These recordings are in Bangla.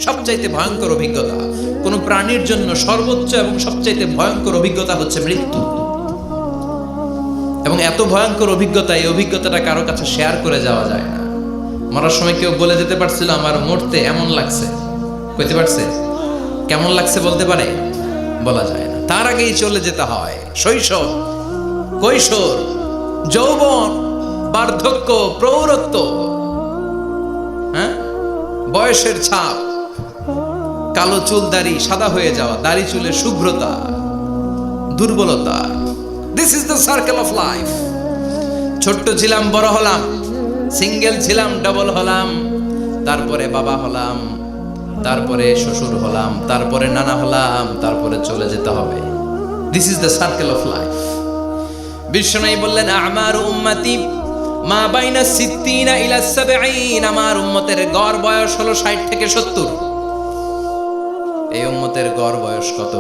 সবচাইতে ভয়ঙ্কর অভিজ্ঞতা, কোন প্রাণীর জন্য সর্বোচ্চ এবং সবচাইতে ভয়ঙ্কর অভিজ্ঞতা হচ্ছে মৃত্যু। এবং এত ভয়ঙ্কর অভিজ্ঞতা, এই অভিজ্ঞতাটা কারো কাছে শেয়ার করে যাওয়া যায় না। মরার সময় কেউ বলে যেতে পারছিল আমার মরতে এমন লাগছে, কইতে পারছে? কেমন লাগছে বলতে পারে? বলা যায় না। তার আগেই চলে যেতে হয় শৈশব, কৈশোর, যৌবন, বার্ধক্য, প্রৌঢ়ত্ব, হ্যাঁ, বয়সের ছাপ, কালো চুল দাড়ি সাদা হয়ে যাওয়া, দাড়ি চুলের শুভ্রতা, দুর্বলতা। This is the circle of life. ছোট্ট ছিলাম, বড় হলাম, সিঙ্গেল ছিলাম, ডাবল হলাম, তারপরে বাবা হলাম, তারপরে শ্বশুর হলাম, তারপরে নানা হলাম, তারপরে চলে যেতে হবে। This is the circle of life. বিশ্বনবী বললেন আমারু উম্মতি মা বাইনা 60 ইলা 70। আমার উম্মতের গড় বয়স হলো 60 থেকে 70। এই উম্মতের গড় বয়স কত?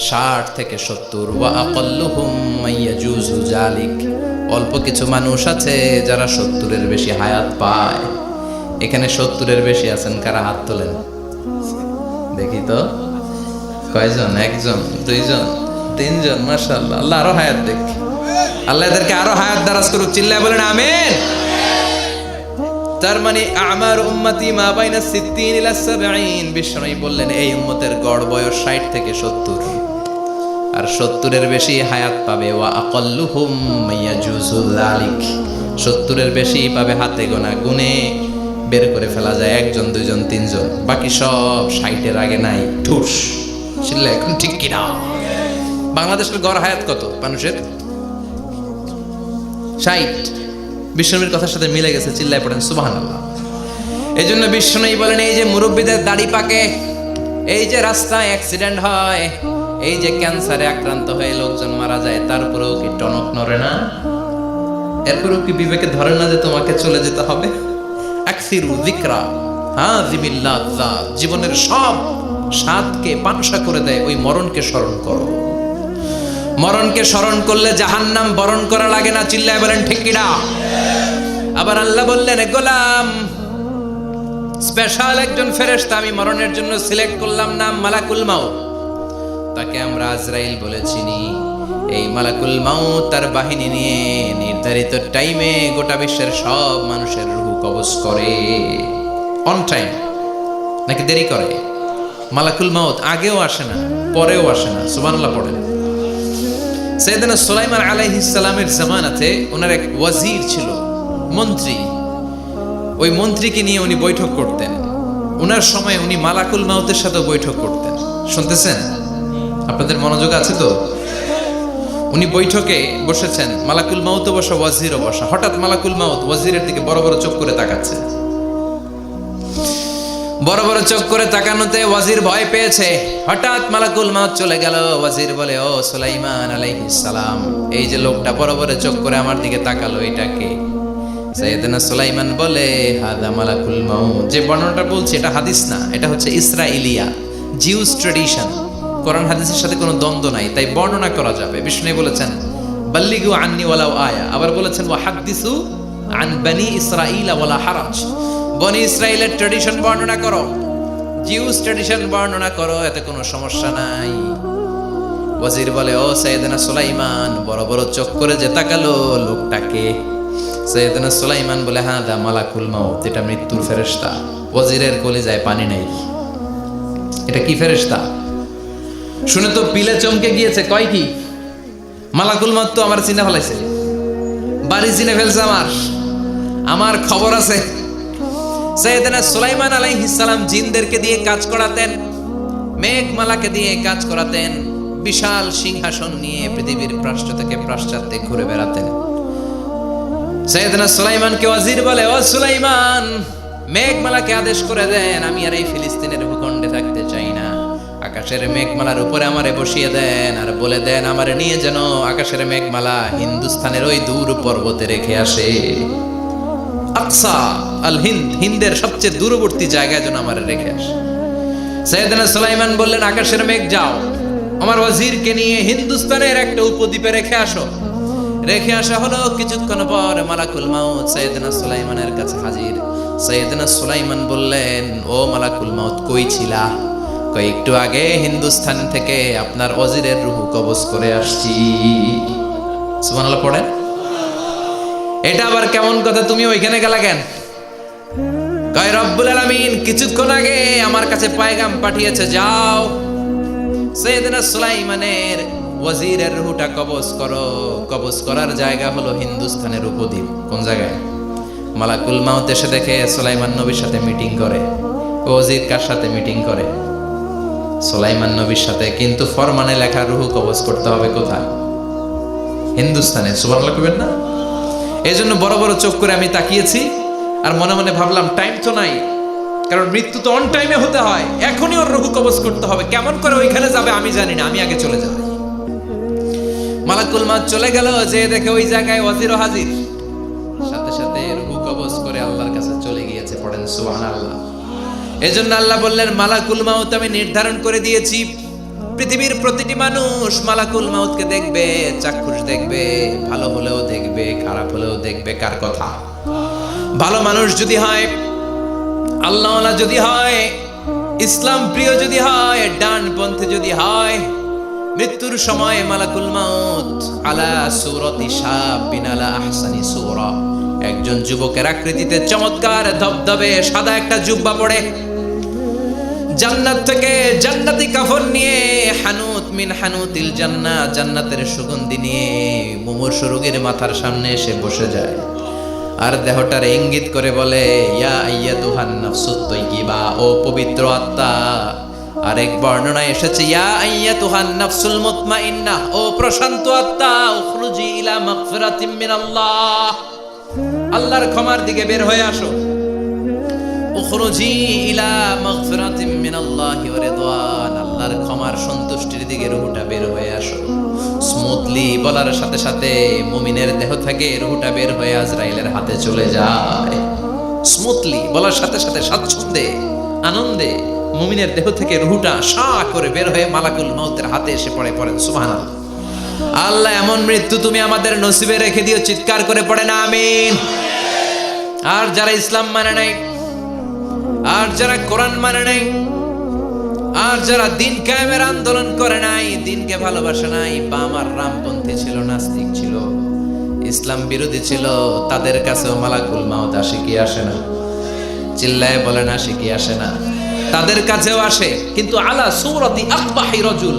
60 থেকে 70। ওয়া আকাল্লুহুম মাইয়াজুজু যালিক। অল্প কিছু মানুষ আছে যারা 70-এর বেশি হায়াত পায়। এখানে 70-এর বেশি আছেন কারা? হাত তোলেন দেখি তো। কয়জন? একজন, দুইজন, তিনজন। মাশাআল্লাহ, আল্লাহ আরো হায়াত দেখ। আল্লাহ এদেরকে আরো হায়াত দারাজ করুক। চিল্লায় বলেন আমিন। তার মানে আমার উম্মতি মা বাইনা 60 ইলা 70। বিশ্বনবী বললেন এই উম্মতের গড় বয়স 60 থেকে 70, আর 70-এর বেশি হায়াত পাবে। ওয়া আকাল্লুহুম মাইয়াজুজু যালিক। 70-এর বেশি পাবে হাতে গোনা, গুনে বের করে ফেলা যায় একজন, দুইজন, তিনজন। বাকি সব 60-এর আগে নাই। ঠুস চিল্লা এখন ঠিক কিনা? বাংলাদেশের গড় হায়াত কত মানুষের? 60। বিশ্বনবীর কথার সাথে মিলে গেছে। চিল্লায় পড়েন সুবহানাল্লাহ। এই জন্য বিশ্বনবী বলেন এই যে মুরব্বীদের দাড়ি পাকে, এই যে রাস্তায় অ্যাক্সিডেন্ট হয়, এই যে ক্যান্সারে আক্রান্ত হয়ে লোকজন মারা যায়, তারপরেও কি টনক নড়ে না? এরপরেও কি বিবেকে ধরে না যে তোমাকে চলে যেতে হবে? আকসিরু যিকরা হাযিমিল লাযযাত। জীবনের সব স্বাদকে পানসা করে দেয় ওই মরণকে স্মরণ করো। মরণকে স্মরণ করলে জাহান্নাম বরণ করা লাগে না। চিল্লায় বলেন ঠিক কিনা? আবার আল্লাহ বললেন গোলাম, স্পেশাল একজন ফেরেশতা আমি মরণের জন্য সিলেক্ট করলাম, নাম মালাকুল মাউত। তাকে আমরা আজরাইল বলে চিনি। এই মালাকুল মাউত তার বাহিনী নিয়ে নির্ধারিত টাইমে গোটা বিশ্বের সব মানুষের রূহ কবজ করে। অন টাইম নাকি দেরি করে? মালাকুল মাউত আগেও আসে না, পরেও আসে না। সুবহানাল্লাহ পড়েন। সাইয়েদনা সুলাইমান আলাইহিস সালামের জামানাতে ওনার এক ওয়াজির ছিল, মন্ত্রী। ওই মন্ত্রীকে নিয়ে উনি বৈঠক করতেন। ওনার সময় উনি মালাকুল মাউতের সাথে বৈঠক করতেন। শুনতেছেন? আপনাদের মনোযোগ আছে তো? উনি বৈঠকে বসেছেন, মালাকুল মাউতও বসা, ওয়াজিরও বসা। হঠাৎ মালাকুল মাউত ওয়াজিরের দিকে বড় বড় চোখ করে তাকাচ্ছে। বড় বড় চোখ করে তাকানোতে ওয়াজির ভয় পেয়েছে। হঠাৎ মালাকুল মাউত চলে গেল। ওয়াজির বলে ও সুলাইমান আলাইহিস সালাম, এই যে লোকটা বড় বড় চোখ করে আমার দিকে তাকালো, এটা কে? সাইয়েদনা সুলাইমান বলে হাদা মালাকুল মাউত। যে বর্ণনাটা বলছি এটা হাদিস না, এটা হচ্ছে ইসরাইলিয়া, জিউস ট্র্যাডিশন। কোরআন হাদিসের সাথে কোনো দ্বন্দ্ব নাই, তাই বর্ণনা করা যাবে। বিষ্ণু বলেছেন বাল্লিগু আন্নি ওয়ালাউ আয়া। আবার বলেছেন ওয়া হাদিসু আন বনি ইসরাঈল ওয়ালা হারাজ। বনি ইসরাইলের ট্র্যাডিশন বর্ণনা করো, জিউস ট্র্যাডিশন বর্ণনা করো, এতে কোনো সমস্যা নাই। ওয়াজির বলে ও সাইয়েদনা সুলাইমান, বড় বড় চোখ করে যে তাকালো লোকটাকে? সাইয়েদনা সুলাইমান বলে হাদা মালাকুল মাউত, এটা মৃত্যুর ফেরেশতা। ওয়াজিরের কলিজায় পানি নেই। এটা কি ফেরেশতা? শুনে তো পিলে চমকে গিয়েছে। কয় কি? মালাকুল মাউত তো আমার চিনে ফেলাইছে, বাড়ি চিনে ফেলছে, আমার খবর আছে। সাইয়েদনা সুলাইমান আলাইহিস সালাম জিনদেরকে দিয়ে কাজ করাতেন, মেঘমালাকে দিয়ে কাজ করাতেন, বিশাল সিংহাসন নিয়ে পৃথিবীর প্রাচ্য থেকে পাশ্চাত্যে ঘুরে বেড়াতেন। সাইয়েদনা সুলাইমানকে ওয়াজির বলে ও সুলাইমান, মেঘমালাকে আদেশ করে দেন আমি আর এই ফিলিস্তিনের ভূখণ্ডে থাকতে চাই না। আকাশের মেঘমালার উপরে আমারে বসিয়ে দেন, আর বলে দেন আমারে নিয়ে যেন আকাশের মেঘমালা হিন্দুস্তানের ওই দূর পর্বতে রেখে আসে। আকসা আল হিন্দ, হিন্দের সবচেয়ে দূরবর্তী জায়গায় যেন আমারে রেখে আসে। সাইয়েদনা সুলাইমান বললেন আকাশের মেঘ যাও, আমার ওয়াজিরকে নিয়ে হিন্দুস্তানের একটা উপদ্বীপে রেখে আসো। রেখে আসা হলো। কিছুক্ষণ পর মালাকুল মাউত সাইয়েদনা সুলাইমানের কাছে হাজির। সাইয়েদনা সুলাইমান বললেন, ও মালাকুল মাউত কই ছিলা? কই একটু আগে হিন্দুস্তান থেকে আপনার ওজিরের রূহ কবজ করে আসছি। সুবহানাল্লাহ পড়েন। এটা আবার কেমন কথা, তুমি ওইখানে গেলা কেন? কয় রব্বুল আলামিন কিছুক্ষণ আগে আমার কাছে পয়গাম পাঠিয়েছে, যাও সাইয়েদনা সুলাইমানের ওয়াজিরের রূহটা কবজ করো। কবজ করার জায়গা হলো হিন্দুস্তানের উপদ্বীপ। কোন জায়গায়? মালাকুল মাউত এসে দেখে সুলাইমান নবীর সাথে মিটিং করে। ওয়াজির কার সাথে মিটিং করে? সুলাইমান নবীর সাথে। কিন্তু ফরমানে লেখা রূহ কবজ করতে হবে কোথায়? হিন্দুস্তানে। সুবহানাল্লাহ কইবেন না? এজন্য বড় বড় চোখ করে আমি তাকিয়েছি আর মনে মনে ভাবলাম টাইম তো নাই, কারণ মৃত্যু তো অন টাইমে হতে হয়, এখনই ওর রূহ কবজ করতে হবে। কেমন করে ওইখানে যাবে আমি জানি না, আমি আগে চলে যাই। মালাকুল মাউত চলে গেল, যে দেখে ওই জায়গায় ওয়াজির হাজির, সাথে সাথে রূহ কবজ করে আল্লাহর কাছে চলে গিয়েছে। পড়েন সুবহানাল্লাহ। এজন্য আল্লাহ বললেন, মালাকুল মাউত আমি নির্ধারণ করে দিয়েছি, পৃথিবীর প্রতিটি মানুষ মালাকুল মাউতকে দেখবে, চাক্ষুষ দেখবে, ভালো হলেও দেখবে, খারাপ হলেও দেখবে। কার কথা? ভালো মানুষ যদি হয়, আল্লাহওয়ালা যদি হয়, ইসলাম প্রিয় যদি হয়, ডানপন্থী যদি হয়, মৃত্যুর সময় মালাকুল মাউত আলা সূরাতি শাবিন আলা আহসানি সূরা, একজন যুবকের আকৃতিতে চমৎকার ধবধবে সাদা একটা জুব্বা পরে, জান্নাত থেকে জান্নাতি কাফন নিয়ে, হানুত মিন হানুতিল জান্নাহ, জান্নাতের সুগন্ধি নিয়ে মুমূর্ষু রোগীর মাথার সামনে এসে বসে যায় আর দেহটার ইঙ্গিত করে বলে, ইয়া আইয়াতুহান নাফসুত তাইয়্যিবা, ও পবিত্র আত্মা। আরেক বর্ণনায় এসেছে, ইয়া আইয়াতুহান নাফসুল মুতমাইন্নাহ, ও প্রশান্ত আত্মা, উখরুজি ইলা মাগফিরাতিম মিনাল্লাহ, আল্লাহর ক্ষমার দিকে বের হয়ে আসো। উখরুজি ইলা মাগফিরাতিম মিনাল্লাহি ওয়া রিদওয়ান, আল্লাহর ক্ষমার সন্তুষ্টির দিকে রূহটা বের হয়ে আসো। স্মুথলি বলার সাথে সাথে মুমিনের দেহ থেকে রূহটা বের হয়ে আজরাইলের হাতে চলে যায়। স্মুথলি বলার সাথে সাথে স্বাচ্ছন্দ্যে আনন্দে মুমিনের দেহ থেকে রূহটা সা করে বের হয়ে মালাকুল মাউতের হাতে এসে পড়ে। পড়েন সুবহানাল্লাহ। আল্লাহ এমন মৃত্যু তুমি আমাদের নসিবে রেখে দিও, চিৎকার করে পড়েন আমিন। আর যারা ইসলাম মানে নাই, আর যারা কোরআন মানে নাই, আর যারা দিন কায়েমের আন্দোলন করে নাই, দিনকে ভালোবাসে নাই, বাম আর রামপন্থী ছিল, নাস্তিক ছিল, ইসলাম বিরোধী ছিল, তাদের কাছেও মালাকুল মাউত আসে কি আসে না? চিল্লায় বলেন আসে কি আসে না? তাদের কাছেও আসে, কিন্তু আলা সূরাতি আকবাহি রাজুল,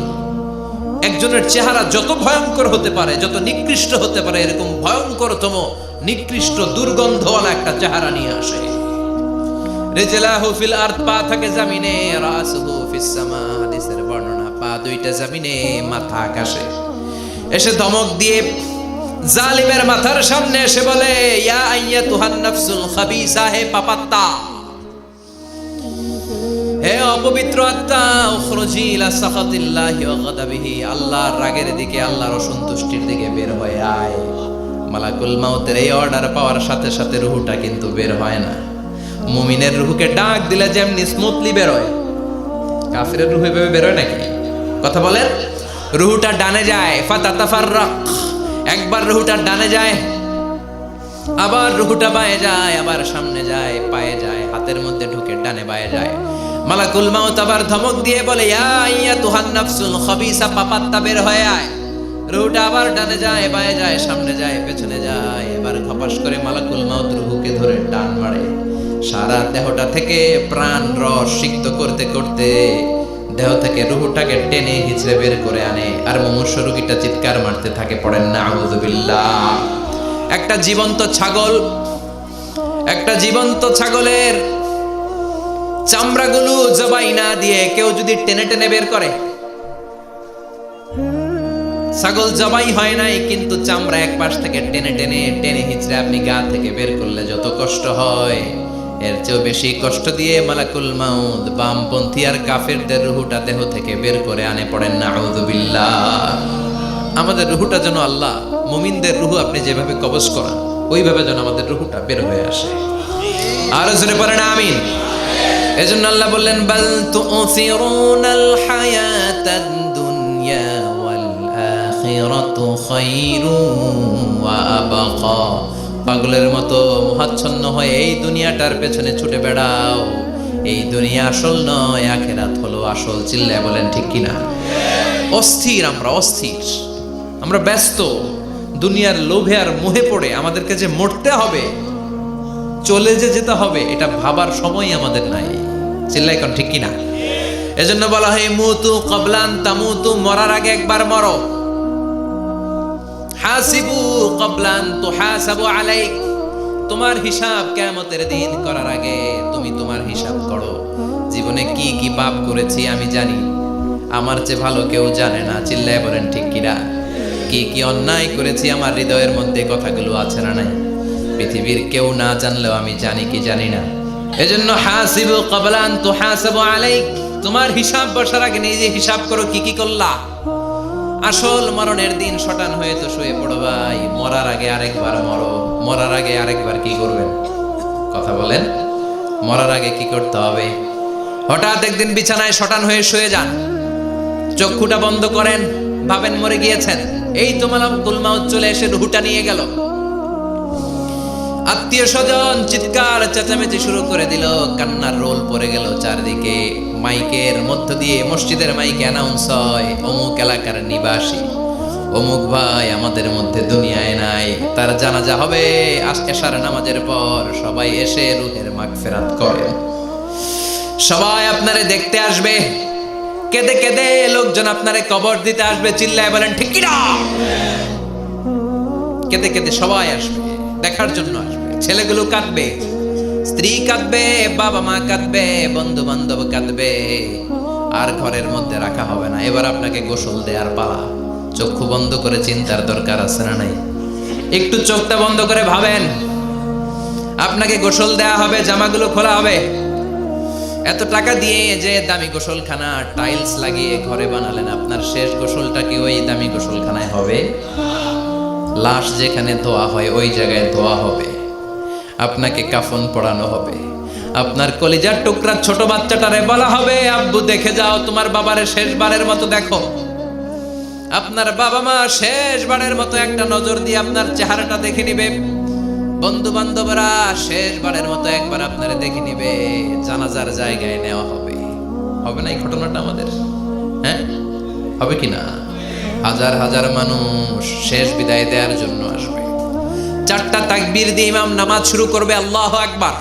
একজনের চেহারা যত ভয়ঙ্কর হতে পারে, যত নিকৃষ্ট হতে পারে, এরকম ভয়ঙ্করতম নিকৃষ্ট দুর্গন্ধওয়ালা একটা চেহারা নিয়ে আসে। রিজলাহু ফিল আরদ, পা থাকে জমিনে, রাসুহু ফিস সামা, হাদিসের বর্ণনা, পা দুইটা জমিনে, মাথা আকাশে। এসে ধমক দিয়ে জালিমের মাথার সামনে এসে বলে, ইয়া আইয়াতুহান নাফসুল খাবিসা, হে পাপাত্তা, হে অপবিত্র আত্মা, উখরুজি ইলা সাখাতিল্লাহি ওয়া গাদাবিহি, আল্লাহর রাগের দিকে, আল্লাহর অসন্তুষ্টির দিকে বের হয়ে আয়। মালাকুল মাউতের এই অর্ডার পাওয়ার সাথে সাথে রূহটা কিন্তু বের হয় না। মুমিনের রূহকে ডাক দিলে যেমনি স্মুথলি বের হয়, কাফিরের রূহ এভাবে বের হয় নাকি? কথা বলেন। রূহটা ডানে যায়, ফাতাতাফাররাক, একবার রূহটা ডানে যায়, আবার রূহটা বায়ে যায়, আবার সামনে যায়, পায়ে যায়, হাতের মধ্যে ঢুকে ডানে বায়ে যায়। মালাকুল মাউত আবার ধমক দিয়ে বলে, ইয়া আইয়াতুহান নাফসুল খাবিসা, পাপাত্তা বের হয়ে আয়। রূহটা আবার ডানে যায়, বায়ে যায়, সামনে যায়, পেছনে যায়। এবার খপাস করে মালাকুল মাউত রূহকে ধরে টান মারে, সারা দেহটা থেকে প্রাণ রস সিক্ত করতে করতে দেহ থেকে রূহটাকে টেনে হিচড়ে বের করে আনে। আর মুমূর্ষু রোগীটা চিৎকার মারতে থাকে। পড়েন নাউযু বিল্লাহ। একটা জীবন্ত ছাগল, একটা জীবন্ত ছাগলের চামড়াগুলো জবাই না দিয়ে কেউ যদি টেনে টেনে বের করে, ছাগল জবাই হয় নাই কিন্তু চামড়া এক পাশ থেকে টেনে টেনে টেনে হিচড়ে আপনি গা থেকে বের করলে যত কষ্ট হয়, এর চেয়েও বেশি কষ্ট দিয়ে মালাকুল মাউত বামপন্থী আর কাফেরদের রূহটা দেহ থেকে বের করে আনে। পড়েন নাউযু বিল্লাহ। আমাদের রূহটা যেন আল্লাহ, মুমিনদের রূহ আপনি যেভাবে কবজ করান, ওইভাবে যেন আমাদের রূহটা বের হয়ে আসে। আর জোরে পড়েন আমিন। এজন্য আল্লাহ বললেন, বাল তুসিরুনাল হায়াতাদ দুনিয়া ওয়াল আখিরাতু খায়রুন ওয়া আবকা পাগলের মতো মোহাচ্ছন্ন হয়ে এই দুনিয়াটার পেছনে ছুটে বেড়াও। এই দুনিয়া আসল নয়, আখিরাত হলো আসল। চিল্লায় বলেন ঠিক কিনা? অস্থির আমরা, অস্থির আমরা, ব্যস্ত দুনিয়ার লোভে আর মোহে পড়ে আমাদেরকে যে মরতে হবে, চলে যে যেতে হবে, এটা ভাবার সময় আমাদের নাই। চিল্লাই কোন ঠিক কিনা? এজন্য বলা হয় মুতু ক্বাবলান তামুতু, মরার আগে একবার মরো। হাসিবু ক্বাবলান তুহাসাবু আলাইক, তোমার হিসাব কিয়ামতের দিন করার আগে তুমি তোমার হিসাব করো। জীবনে কি কি পাপ করেছি আমি জানি, আমার চেয়ে ভালো কেউ জানে না। চিল্লায় বলেন ঠিক কিনা? কি কি অন্যায় করেছি আমার হৃদয়ের মধ্যে কথাগুলো আছে না নাই? পৃথিবীর কেউ না জানলেও আমি জানি কি জানি না। এজন্য হাসিবু ক্বাবলান তুহাসাবু আলাইক, তোমার হিসাব বসার আগে নিজে হিসাব করো কি কি করলা। আসল মরণের দিন শটান হয়ে তো শুয়ে পড়ো ভাই, মরার আগে আরেকবার মরো। মরার আগে আরেকবার কি করবেন? কথা বলেন, মরার আগে কি করতে হবে? হঠাৎ একদিন বিছানায় শটান হয়ে শুয়ে যান, চক্ষুটা বন্ধ করেন, ভাবেন মরে গিয়েছেন। এই তো মালাকুল মাউত চলে এসে রুহটা নিয়ে গেল। আত্মীয় স্বজন চিৎকার চেঁচামেচি শুরু করে দিল, কান্নার রোল পড়ে গেল চারদিকে। মাইকের মধ্য দিয়ে, মসজিদের মাইকে অ্যানাউন্স হয়, অমুক এলাকার নিবাসী অমুক ভাই আমাদের মধ্যে দুনিয়ায় নাই, তার জানাজা হবে এশার নামাজের পর। সবাই এসে রুহের মাগফিরাত করেন। সবাই আপনারে দেখতে আসবে, কেঁদে কেঁদে লোকজন আপনারে কবর দিতে আসবে। চিল্লায় বলেন ঠিক কিনা? কেঁদে কেঁদে সবাই আসবে, দেখার জন্য আসবে। ছেলেগুলো কাঁদবে, স্ত্রী কাঁদবে, বাবা মা কাঁদবে, বন্ধু বান্ধব কাঁদবে। আর ঘরের মধ্যে রাখা হবে না। এবার আপনাকে গোসল দেওয়ার পালা। চক্ষু বন্ধ করে চিন্তার দরকার আছে না নাই? একটু চোখটা বন্ধ করে ভাবেন, আপনাকে গোসল দেয়া হবে, জামাগুলো খোলা হবে। এত টাকা দিয়ে যে দামি গোসলখানা টাইলস লাগিয়ে ঘরে বানালেন, আপনার শেষ গোসলটা কি ওই দামি গোসলখানায় হবে? লাশ যেখানে ধোয়া হয় ওই জায়গায় ধোয়া হবে। আপনাকে কাফন পরানো হবে। আপনার কলিজার টুকরা ছোট বাচ্চাটারে বলা হবে, আব্বু দেখে যাও তোমার বাবারে শেষবারের মতো দেখো। আপনার বাবা মা শেষবারের মতো একটা নজর দিয়ে আপনার চেহারাটা দেখে নিবে। বন্ধু বান্ধবরা শেষবারের মতো একবার আপনারে দেখে নিবে। জানাজার জায়গায় নেওয়া হবে। হবে না এই ঘটনাটা আমাদের? হ্যাঁ, হবে কিনা? হাজার হাজার মানুষ শেষ বিদায় দেওয়ার জন্য আসবে। চারটা তাকবীর দিয়ে ইমাম নামাজ শুরু করবে। আল্লাহু আকবার,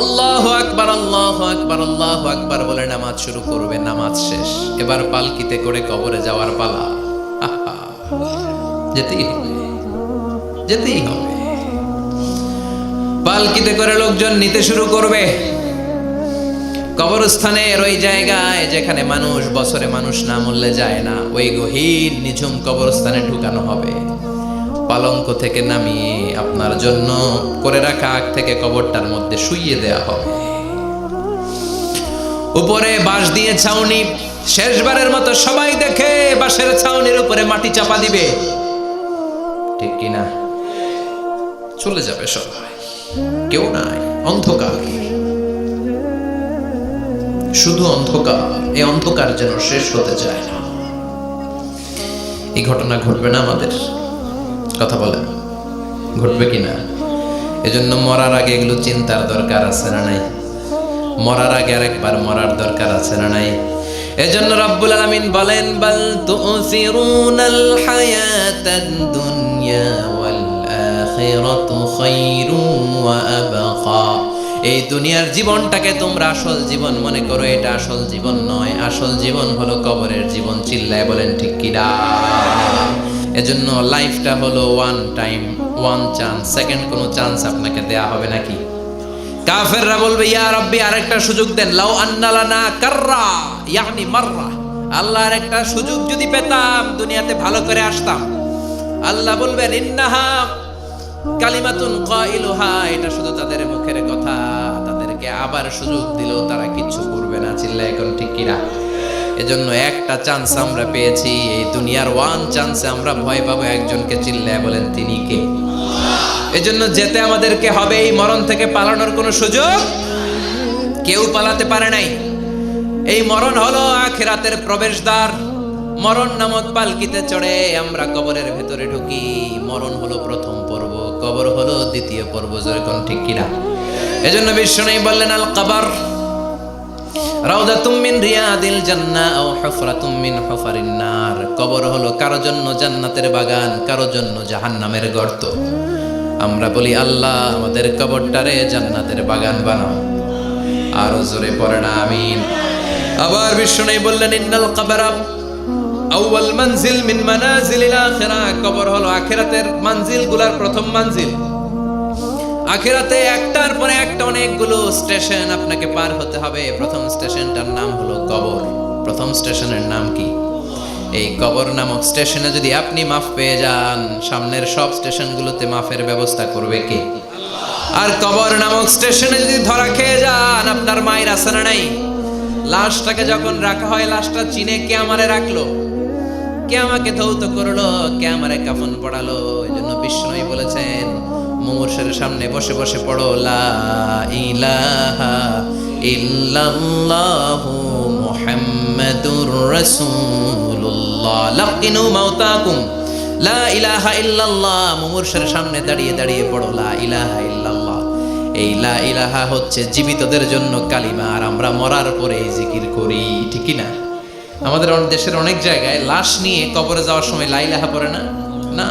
আল্লাহু আকবার, আল্লাহু আকবার, আল্লাহু আকবার বলে নামাজ শুরু করবে। নামাজ শেষ। এবার পালকিতে করে কবরে যাওয়ার পালা। যেতেই হবে, যেতেই হবে। পালকিতে করে লোকজন নিতে শুরু করবে। কবরস্থানের ওই জায়গায় যেখানে মানুষ বছরে মানুষ না মরলে যায় না, ওই গহীন নিঝুম কবরস্থানে ঢুকানো হবে। পালঙ্ক থেকে নামিয়ে আপনার জন্য করে রাখা আগ থেকে কবরটার মধ্যে শুইয়ে দেয়া হবে। উপরে বাঁশ দিয়ে ছাউনি। শেষবারের মতো সবাই দেখে বাঁশের ছাউনির উপরে মাটি চাপা দিবে। ঠিক কিনা? চলে যাবে সবাই, কেউ নাই, অন্ধকার, শুধু অন্ধকার। এই অন্ধকার যেন শেষ হতে চায় না। এই ঘটনা ঘটবে না আমাদের? কথা বলেন, ঘটবে কিনা? এজন্য মরার আগে এগুলো চিন্তার দরকার আছে না নাই? মরার আগে আরেকবার মরার দরকার আছে না নাই? এজন্য রব্বুল আলামিন বলেন, বাল তুসিরুনাল হায়াতাদ দুনিয়া ওয়াল আখিরাতু খায়রুন ওয়া আবকা। এই দুনিয়ার জীবনটাকে তোমরা আসল জীবন মনে করো, এটা আসল জীবন নয়। আসল জীবন হলো কবরের জীবন। চিল্লায় বলেন ঠিক কিনা? এজন্য লাইফটা হলো one time, one chance. Second কোনো চান্স আপনাকে দেয়া হবে নাকি? কাফেররা বলবে, ইয়া রাব্বি আরেকটা সুযোগ দেন। লাউ আন্না লানা কাররা ইয়ানি মাররা, আল্লাহর একটা সুযোগ যদি পেতাম দুনিয়াতে ভালো করে আসতাম। আল্লাহ বলবেন, ইন্নাহা কালিমাতুন কাইলুহা, এটা শুধু তাদের মুখের কথা। তাদেরকে আবার সুযোগ দিলেও তারা কিচ্ছু করবে না। চিল্লায় এখন ঠিক কিনা? এজন্য একটা চান্স আমরা পেয়েছি, এই দুনিয়ার ওয়ান চান্সে আমরা ভয় পাবো একজনকে। চিল্লায় বলেন তিনি কে? এজন্য যেতে আমাদেরকে হবে। এই মরণ থেকে পালানোর কোনো সুযোগ কেউ পালাতে পারে নাই। এই মরণ হলো আখিরাতের প্রবেশদ্বার। মরণ নামক পালকিতে চড়ে আমরা কবরের ভেতরে ঢুকি। মরণ হলো প্রথম পর্ব। কবর হলো দ্বিতীয় পর্ব, যেরকম ঠিক কিনা? এজন্য বিশ্বনবী বললেন, আল কবর রাউদাতুম মিন রিয়াদিল জান্নাহ আও হুফরাতুম মিন হুফারিন নার। কবর হলো কারো জন্য জান্নাতের বাগান, কারো জন্য জাহান্নামের গর্ত। আমরা বলি, আল্লাহ আমাদের কবরটারে জান্নাতের বাগান বানাও। আরো জোরে পড়েন আমিন। আবার বিশ্বনবী বললেন, ইন্নাল কবরা আউয়াল মানজিল মিন মানাজিলিল আখিরাহ। কবর হলো আখিরাতের মানজিলগুলোর প্রথম মানজিল। আখিরাতে একটার পরে একটা অনেকগুলো স্টেশন আপনাকে পার হতে হবে। প্রথম স্টেশনটার নাম হলো কবর। প্রথম স্টেশনের নাম কি? এই কবর নামক স্টেশনে যদি আপনি মাফ পেয়ে যান, সামনের সব স্টেশনগুলোতে মাফের ব্যবস্থা করবে কে? আর কবর নামক স্টেশনে যদি ধরা খেয়ে যান, আপনার মায়ের আসানা নাই। লাশটাকে যখন রাখা হয়, লাশটা চিনে কে আমারে রাখলো, কে আমাকে ধৌত করলো, কে আমারে কাফন পড়ালো। এই জন্য বিষ্ণুই বলেছেন, মুমূর্ষের সামনে বসে বসে পড়ো, লা ইলাহা ইল্লাল্লাহু মুহাম্মাদুর রাসূলুল্লাহ। লাকিনু মাউতাকুম লা ইলাহা ইল্লাল্লাহ। মুমূর্ষের সামনে দাঁড়িয়ে দাঁড়িয়ে পড়ো, লা ইলাহা ইল্লাল্লাহ। এই লা ইলাহা হচ্ছে জীবিতদের জন্য কালিমা, আর আমরা মরার পরে এই জিকির করি, ঠিক না? আমাদের দেশের অনেক জায়গায় লাশ নিয়ে কবরে যাওয়ার সময় লা ইলাহা পড়ে না। না,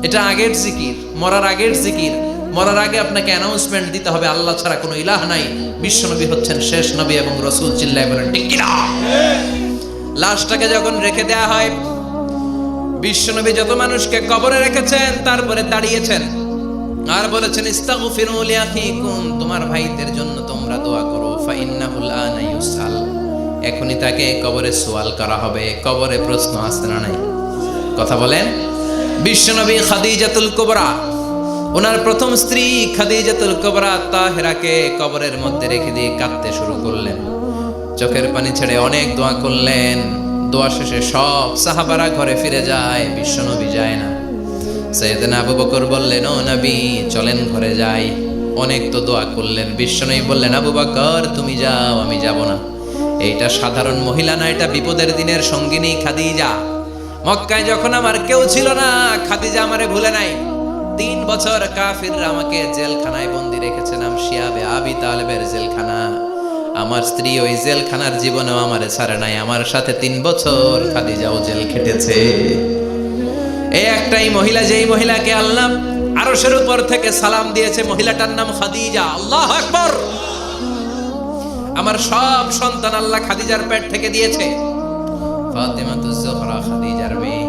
এটা আগের জিকির, মরার আগের জিকির। মরার আগে আপনাকে অ্যানাউন্সমেন্ট দিতে হবে, আল্লাহ ছাড়া কোনো ইলাহ নাই, বিশ্বনবী হচ্ছেন শেষ নবী এবং রাসূল। চিল্লায় বলেন ঠিক কি না? লাশটাকে যখন রেখে দেয়া হয়, বিশ্বনবী যত মানুষকে কবরে রেখেছেন, তারপরে দাঁড়িয়েছেন আর বলেছেন, ইস্তাগফিরু লিআখিকুম, তোমার ভাইদের জন্য তোমরা দোয়া করো, ফাইন্নাহুল আনা ইউসাল, এখনই তাকে কবরে সওয়াল করা হবে। কবরে প্রশ্ন আসছে না নাই? কথা বলেন। বিশ্বনবী খাদিজাতুল কুবরা, ওনার প্রথম স্ত্রী খাদিজাতুল কুবরা তাহেরাকে কবরের মধ্যে রেখে দিয়ে কাঁদতে শুরু করলেন, চোখের পানি ছেড়ে অনেক দোয়া করলেন। দোয়া শেষে সব সাহাবারা ঘরে ফিরে যায়, বিশ্বনবী যায় না। সাইয়েদনা আবু বকর বললেন, ও নবী চলেন ঘরে যাই। অনেক তো দোয়া করলেন, বিশ্বনবী বললেন, আবু বকর তুমি যাও, আমি যাব না। এইটা সাধারণ মহিলা না, এটা বিপদের দিনের সঙ্গিনী খাদিজা। মক্কায় যখন আমার কেউ ছিল না, খাদিজা আমারে ভুলে নাই। 3 বছর কাফিররা আমাকে জেলখানায় বন্দি রেখেছে, নাম শিয়াবে আবি তালেবের জেলখানা। আমার স্ত্রী ওই জেলখানার জীবনেও আমারে ছাড়ে নাই, আমার সাথে 3 বছর খাদিজাও জেল খেটেছে। এই একটাই মহিলা, যেই মহিলাকে আল্লাহ আরশের উপর থেকে সালাম দিয়েছে, মহিলাটার নাম খাদিজা। আল্লাহু আকবার। আমার সব সন্তান আল্লাহ খাদিজার পেট থেকে দিয়েছে। ফাতেমাতুজ জোহরা খাদিজার মেয়ে,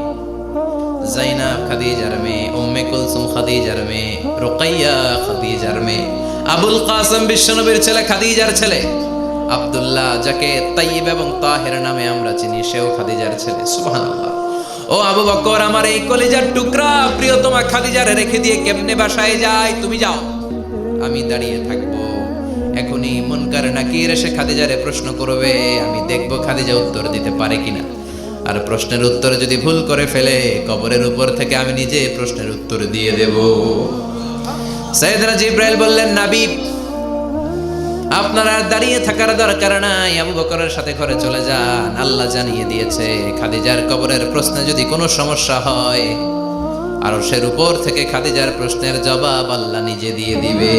জাইনাব খাদিজার মেয়ে, উম্মে কুলসুম খাদিজার মেয়ে, রুকাইয়া খাদিজার মেয়ে, আবুল কাসেম বিশ্বনবীর ছেলে খাদিজার ছেলে, আব্দুল্লাহ যাকে তাইয়্যিব এবং তাহের নামে আমরা চিনি, সেও খাদিজার ছেলে। সুবহানাল্লাহ। ও আবু বকর, আমার এই কলিজার টুকরা প্রিয়তমা খাদিজারে রেখে দিয়ে কেমনে বাসায় যায়? তুমি যাও, আমি দাঁড়িয়ে থাকবো। এখনই মুনকার নাকির এসে খাদিজারে প্রশ্ন করবে, আমি দেখবো খাদিজা উত্তর দিতে পারে কিনা। আর প্রশ্নের উত্তর যদি ভুল করে ফেলে, কবরের উপর থেকে আমি নিজে প্রশ্নের উত্তর দিয়ে দেব। সাইয়েদনা জিবরাইল বললেন, নবী আপনার আর দাঁড়িয়ে থাকার দরকার নাই, আবু বকরের সাথে ঘরে চলে যান। আল্লাহ জানিয়ে দিয়েছে, খাদিজার কবরের প্রশ্নে যদি কোনো সমস্যা হয়, আরশের উপর থেকে খাদিজার প্রশ্নের জবাব আল্লাহ নিজে দিয়ে দিবে।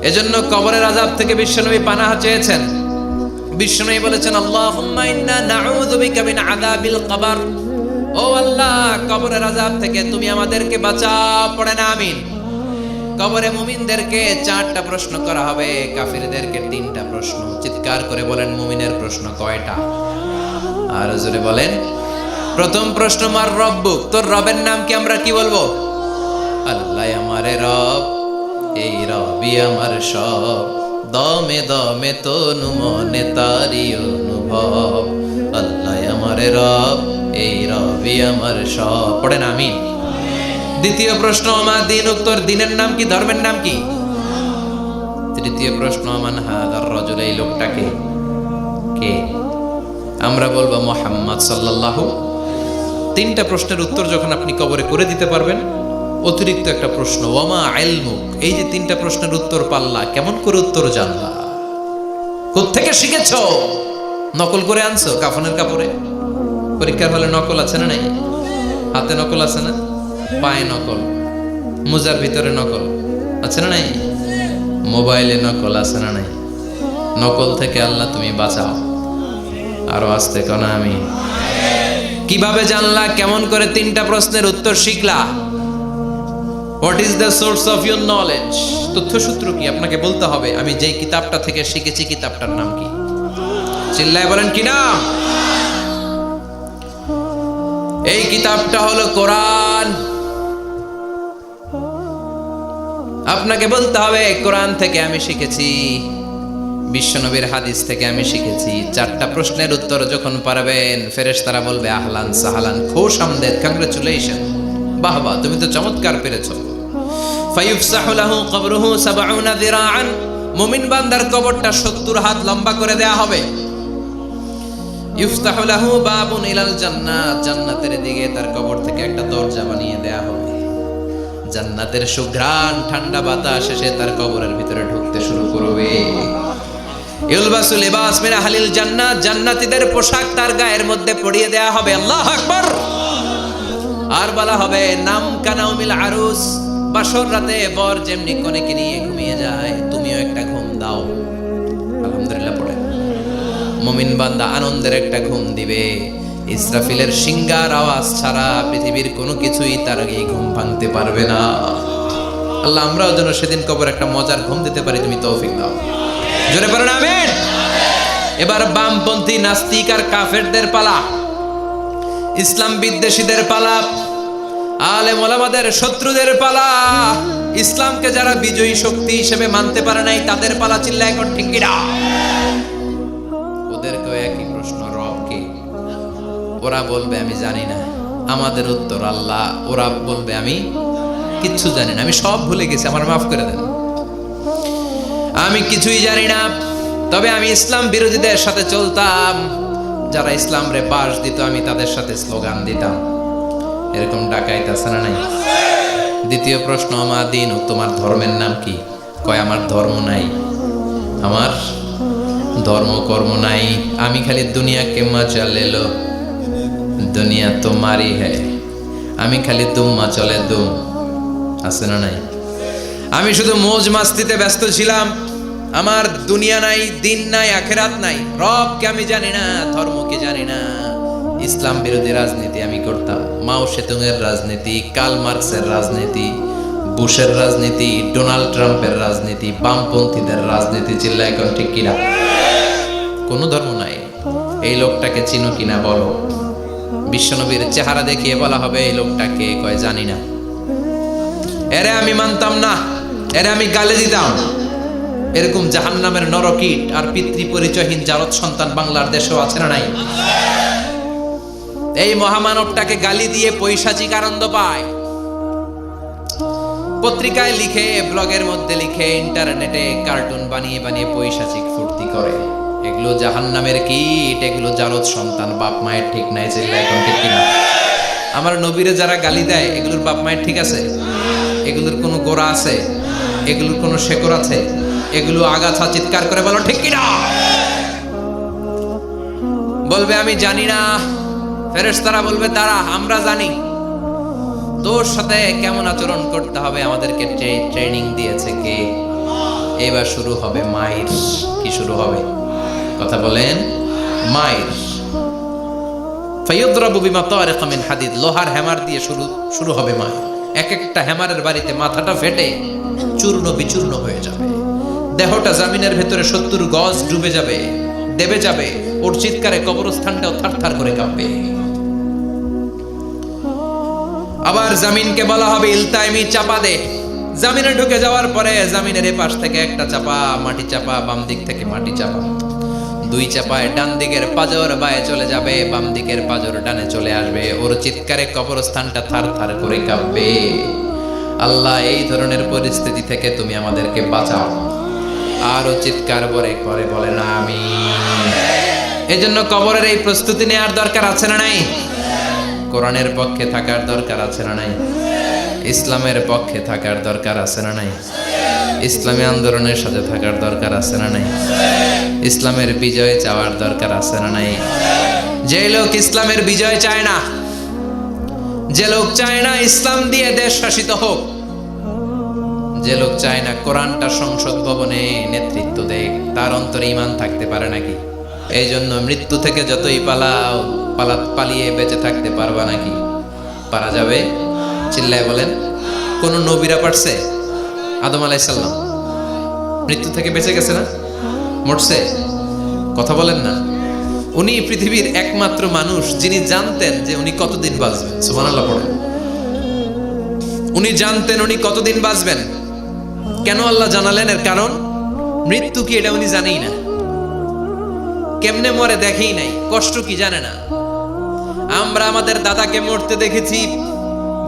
এজন্য কবরের আযাব থেকে বিশ্বনবী পানাহ চেয়েছেন। বিশ্বনবী বলেছেন, আল্লাহুম্মা ইন্না নাউযু বিকা মিন আযাবিল কবর। ও আল্লাহ, কবরের আযাব থেকে তুমি আমাদেরকে বাঁচাও। পড়েন আমিন। কবরে মুমিনদেরকে 4টা প্রশ্ন করা হবে, কাফিরদেরকে 3টা প্রশ্ন। চিৎকার করে বলেন, মুমিনের প্রশ্ন কয়টা? আর জোরে বলেন। প্রথম প্রশ্ন, মার রব্বুক, তোর রবের নাম কি? আমরা কি বলবো? আল্লাহ আমারে রব, এই রবি আমার সব, দমে দমে তনু মনে তারি অনুভব। আল্লাহ আমারে রব, এই রবি আমার সব। পড়েন আমিন। দ্বিতীয় প্রশ্ন, আমার দিন, উত্তর দিনের নাম কি? ধর্মের নাম কি? তৃতীয় প্রশ্ন, মান হাদার রাজুল, এই লোকটাকে কে? আমরা বলবো মুহাম্মদ সাল্লাল্লাহু। 3টা প্রশ্নের উত্তর যখন আপনি কবরে করে দিতে পারবেন, অতিরিক্ত একটা প্রশ্ন, ওয়ামা ইলমুক, এই যে 3টা প্রশ্নের উত্তর পাল্লা, কেমন করে উত্তর জানলা? কোত্থেকে শিখেছো? নকল করে আনছো কাফনের কাপড়ে? পরীক্ষার হলে নকল আছে না নাই? হাতে নকল আছে না? পায়ে নকল, মোজার ভিতরে নকল আছে না নাই? মোবাইলে নকল আছে না নাই? নকল থেকে আল্লাহ তুমি বাঁচাও। আরো আসতে কোন আমি। কিভাবে জানলা? কেমন করে? 3টা প্রশ্নের উত্তর শিখলা। What is the source of your knowledge? তথ্যসূত্র কি? আপনাকে বলতে হবে আমি যেই কিতাবটা থেকে শিখেছি কিতাবটার নাম কি। চিল্লায় বলেন কি নাম? এই কিতাবটা হলো কোরআন। আপনাকে বলতে হবে কোরআন থেকে আমি শিখেছি, বিশ্বনবীর হাদিস থেকে আমি শিখেছি। 4টা প্রশ্নের উত্তর যখন পারবেন, ফেরেশতারা বলবে আহলান সাহলান, খুশ আমদেদ, কংগ্রেচুলেশন, বাহ বাহ, তুমি তো চমৎকার পেরেছো। ফায়ুফসাহু লাহু কবরুহু 70 যিরাআন, মুমিন বান্দার কবরটা 70 হাত লম্বা করে দেয়া হবে। ইফতাহু লাহু বাবুন ইলাল জান্নাত, জান্নাতের দিকে তার কবর থেকে একটা দরজা বানিয়ে দেয়া হবে। জান্নাতের সুঘ্রাণ ঠান্ডা বাতাস এসে তার কবরের ভিতরে ঢুকতে শুরু করবে। ইলবাসু লিবাস মিন আহলিল জান্নাত, জান্নাতীদের পোশাক তার গায়ের মধ্যে পরিয়ে দেয়া হবে। আল্লাহু আকবার। আর বলা হবে নাম কানাউমিল আরুস, বাসর রাতে বর যেমনি কনেকে নিয়ে ঘুমিয়ে যায় তুমিও একটা ঘুম দাও। আলহামদুলিল্লাহ পড়ে মুমিন বান্দা আনন্দের একটা ঘুম দিবে। ইসরাফিলের সিংগার আওয়াজ ছাড়া পৃথিবীর কোনো কিছুই তার এই ঘুম ভাঙতে পারবে না। আল্লাহ আমরাও যেন সেদিন কবর একটা মজার ঘুম দিতে পারি, তুমি তৌফিক দাও। জোরে পড়েন আমিন। এবার বামপন্থী নাস্তিক আর কাফেরদের পালা, ইসলাম বিদ্বেষীদের পালা, আলেম ওলামাদের শত্রুদের পালা, ইসলামকে যারা বিজয়ী শক্তি হিসেবে মানতে পারে নাই তাদের পালা। চিল্লায় এখন ঠিক কিনা? ওদেরকেও একই প্রশ্ন, রব কে? ওরা বলবে আমি জানি না। আমাদের উত্তর আল্লাহ। ওরা বলবে আমি কিচ্ছু জানি না, আমি সব ভুলে গেছি, আমার মাফ করে দেন, আমি কিছুই জানি না। তবে আমি ইসলাম বিরোধীদের সাথে চলতাম, যারা ইসলাম রে বাস দিত আমি তাদের সাথে স্লোগান দিতাম। এরকম ডাকাইত আছে না নাই? দ্বিতীয় প্রশ্ন, আমার দিন, তোমার ধর্মের নাম কি? কয় আমার ধর্ম নাই, আমার ধর্ম কর্ম নাই, আমি খালি দুনিয়া কে মজা লেলো, দুনিয়া তোমারই হ্যায়, আমি খালি দুম্মা চলে দুম। আছে না নাই? আমি শুধু মৌজ মাস্তিতে ব্যস্ত ছিলাম, আমার দুনিয়া নাই, দিন নাই, আখেরাত নাই, রবকে আমি জানি না, ধর্মকে জানি না। ইসলাম বিরোধী রাজনীতি আমি করতাম, মাও সেতুংয়ের রাজনীতি, কার্ল মার্কসের রাজনীতি, বুশের রাজনীতি, ডোনাল্ড ট্রাম্পের রাজনীতি, বামপন্থীদের রাজনীতি। চিল্লা এখন ঠিক কিনা? কোনো ধর্ম নাই। এই লোকটাকে চিনো কিনা বলো। বিশ্বনবীর চেহারা দেখিয়ে বলা হবে এই লোকটাকে, কয় জানি না। এরে আমি মানতাম না, এরে আমি গালে দিতাম। এরকম জাহান্নামের নরকীট আর পিতৃ পরিচয়হীন জারদ সন্তান বাংলার দেশেও আছে না নাই? এই মহামানবটাকে গালি দিয়ে পৈশাচিক আনন্দ পায়। পত্রিকায় লিখে, ব্লগের মধ্যে লিখে, ইন্টারনেটে কার্টুন বানিয়ে বানিয়ে পৈশাচিক ফুর্তি করে। এগুলো জাহান্নামের কীট, এগুলো জারদ সন্তান, বাপ মায়ের ঠিক নাই। চিল্লা এখন ঠিক কিনা? আমার নবীরে যারা গালি দেয় এগুলোর বাপ মায়ের ঠিক আছে? এগুলোর কোনো গোড়া আছে? এগুলোর কোনো শেকড় আছে? এগুলো আগাছা চিৎকার করে বলো ঠিক কিনা? বলবে আমি জানি না। ফেরেশতারা বলবে দাঁড়া, আমরা জানি। তোর সাথে কেমন আচরণ করতে হবে আমাদেরকে ট্রেনিং দিয়েছে কে? এবার শুরু হবে মাইর। কি শুরু হবে? কথা বলেন। মাইর। ফায়ুদরাবু বিমা তারিকা মিন হাদিদ, লোহার হ্যামার দিয়ে শুরু হবে মাইর। এক একটা হ্যামারের বাড়িতে মাথাটা ফেটে চূর্ণ বিচূর্ণ হয়ে যাবে, দেহটা জমিনের ভেতরে 70 গজ ডুবে যাবে, দেবে যাবে। ওর চিৎকারে কবরস্থানটাও থারথার করে কাঁপবে। আবার জমিনকে বলা হবে ইলতাইমি, চাপা দে। জমিনে ঢুকে যাওয়ার পরে জমিনের এপাশ থেকে একটা চাপা, মাটি চাপা, বাম দিক থেকে মাটি চাপা, 2 চাপায় ডান দিকের পাজর বায়ে চলে যাবে, বাম দিকের পাজর ডানে চলে আসবে। ওর চিৎকারে কবরস্থানটা থারথার করে কাঁপবে। আল্লাহ এই ধরনের পরিস্থিতি থেকে তুমি আমাদেরকে বাঁচাও। আরো চিৎকার করে বলে না আমি। এজন্য কবরের এই প্রস্তুতি নেওয়ার দরকার আছে না নাই? কোরআনের পক্ষে থাকার দরকার আছে না নাই? ইসলামের পক্ষে থাকার দরকার আছে না নাই? ইসলামী আন্দোলনের সাথে থাকার দরকার আছে না নাই? ইসলামের বিজয় চাওয়ার দরকার আছে না নাই? যে লোক ইসলামের বিজয় চায় না, যে লোক চায় না ইসলাম দিয়ে দেশ শাসিত হোক, যে লোক চায় না কোরআনটা সংসদ ভবনে নেতৃত্ব দেয়, তার অন্তরে ঈমান থাকতে পারে নাকি? এই জন্য মৃত্যু থেকে যতই পালিয়ে বেঁচে থাকতে পারবা নাকি? পারা যাবে? চিল্লায় বলেন। কোন নবীরা পারছে? আদম আলাইহিস সালাম মৃত্যু থেকে বেঁচে গেছে না? মরছে? কথা বলেন না। উনি পৃথিবীর একমাত্র মানুষ যিনি জানতেন যে উনি কতদিন বাঁচবেন। সুবহানাল্লাহ পড়েন। উনি জানতেন উনি কতদিন বাঁচবেন। কেন আল্লাহ জানালেন? এর কারণ মৃত্যু কি এটা উনি জানেই না, কেমনে মরে দেখেই নাই, কষ্ট কি জানে না। আমরা আমাদের দাদাকে মরতে দেখেছি,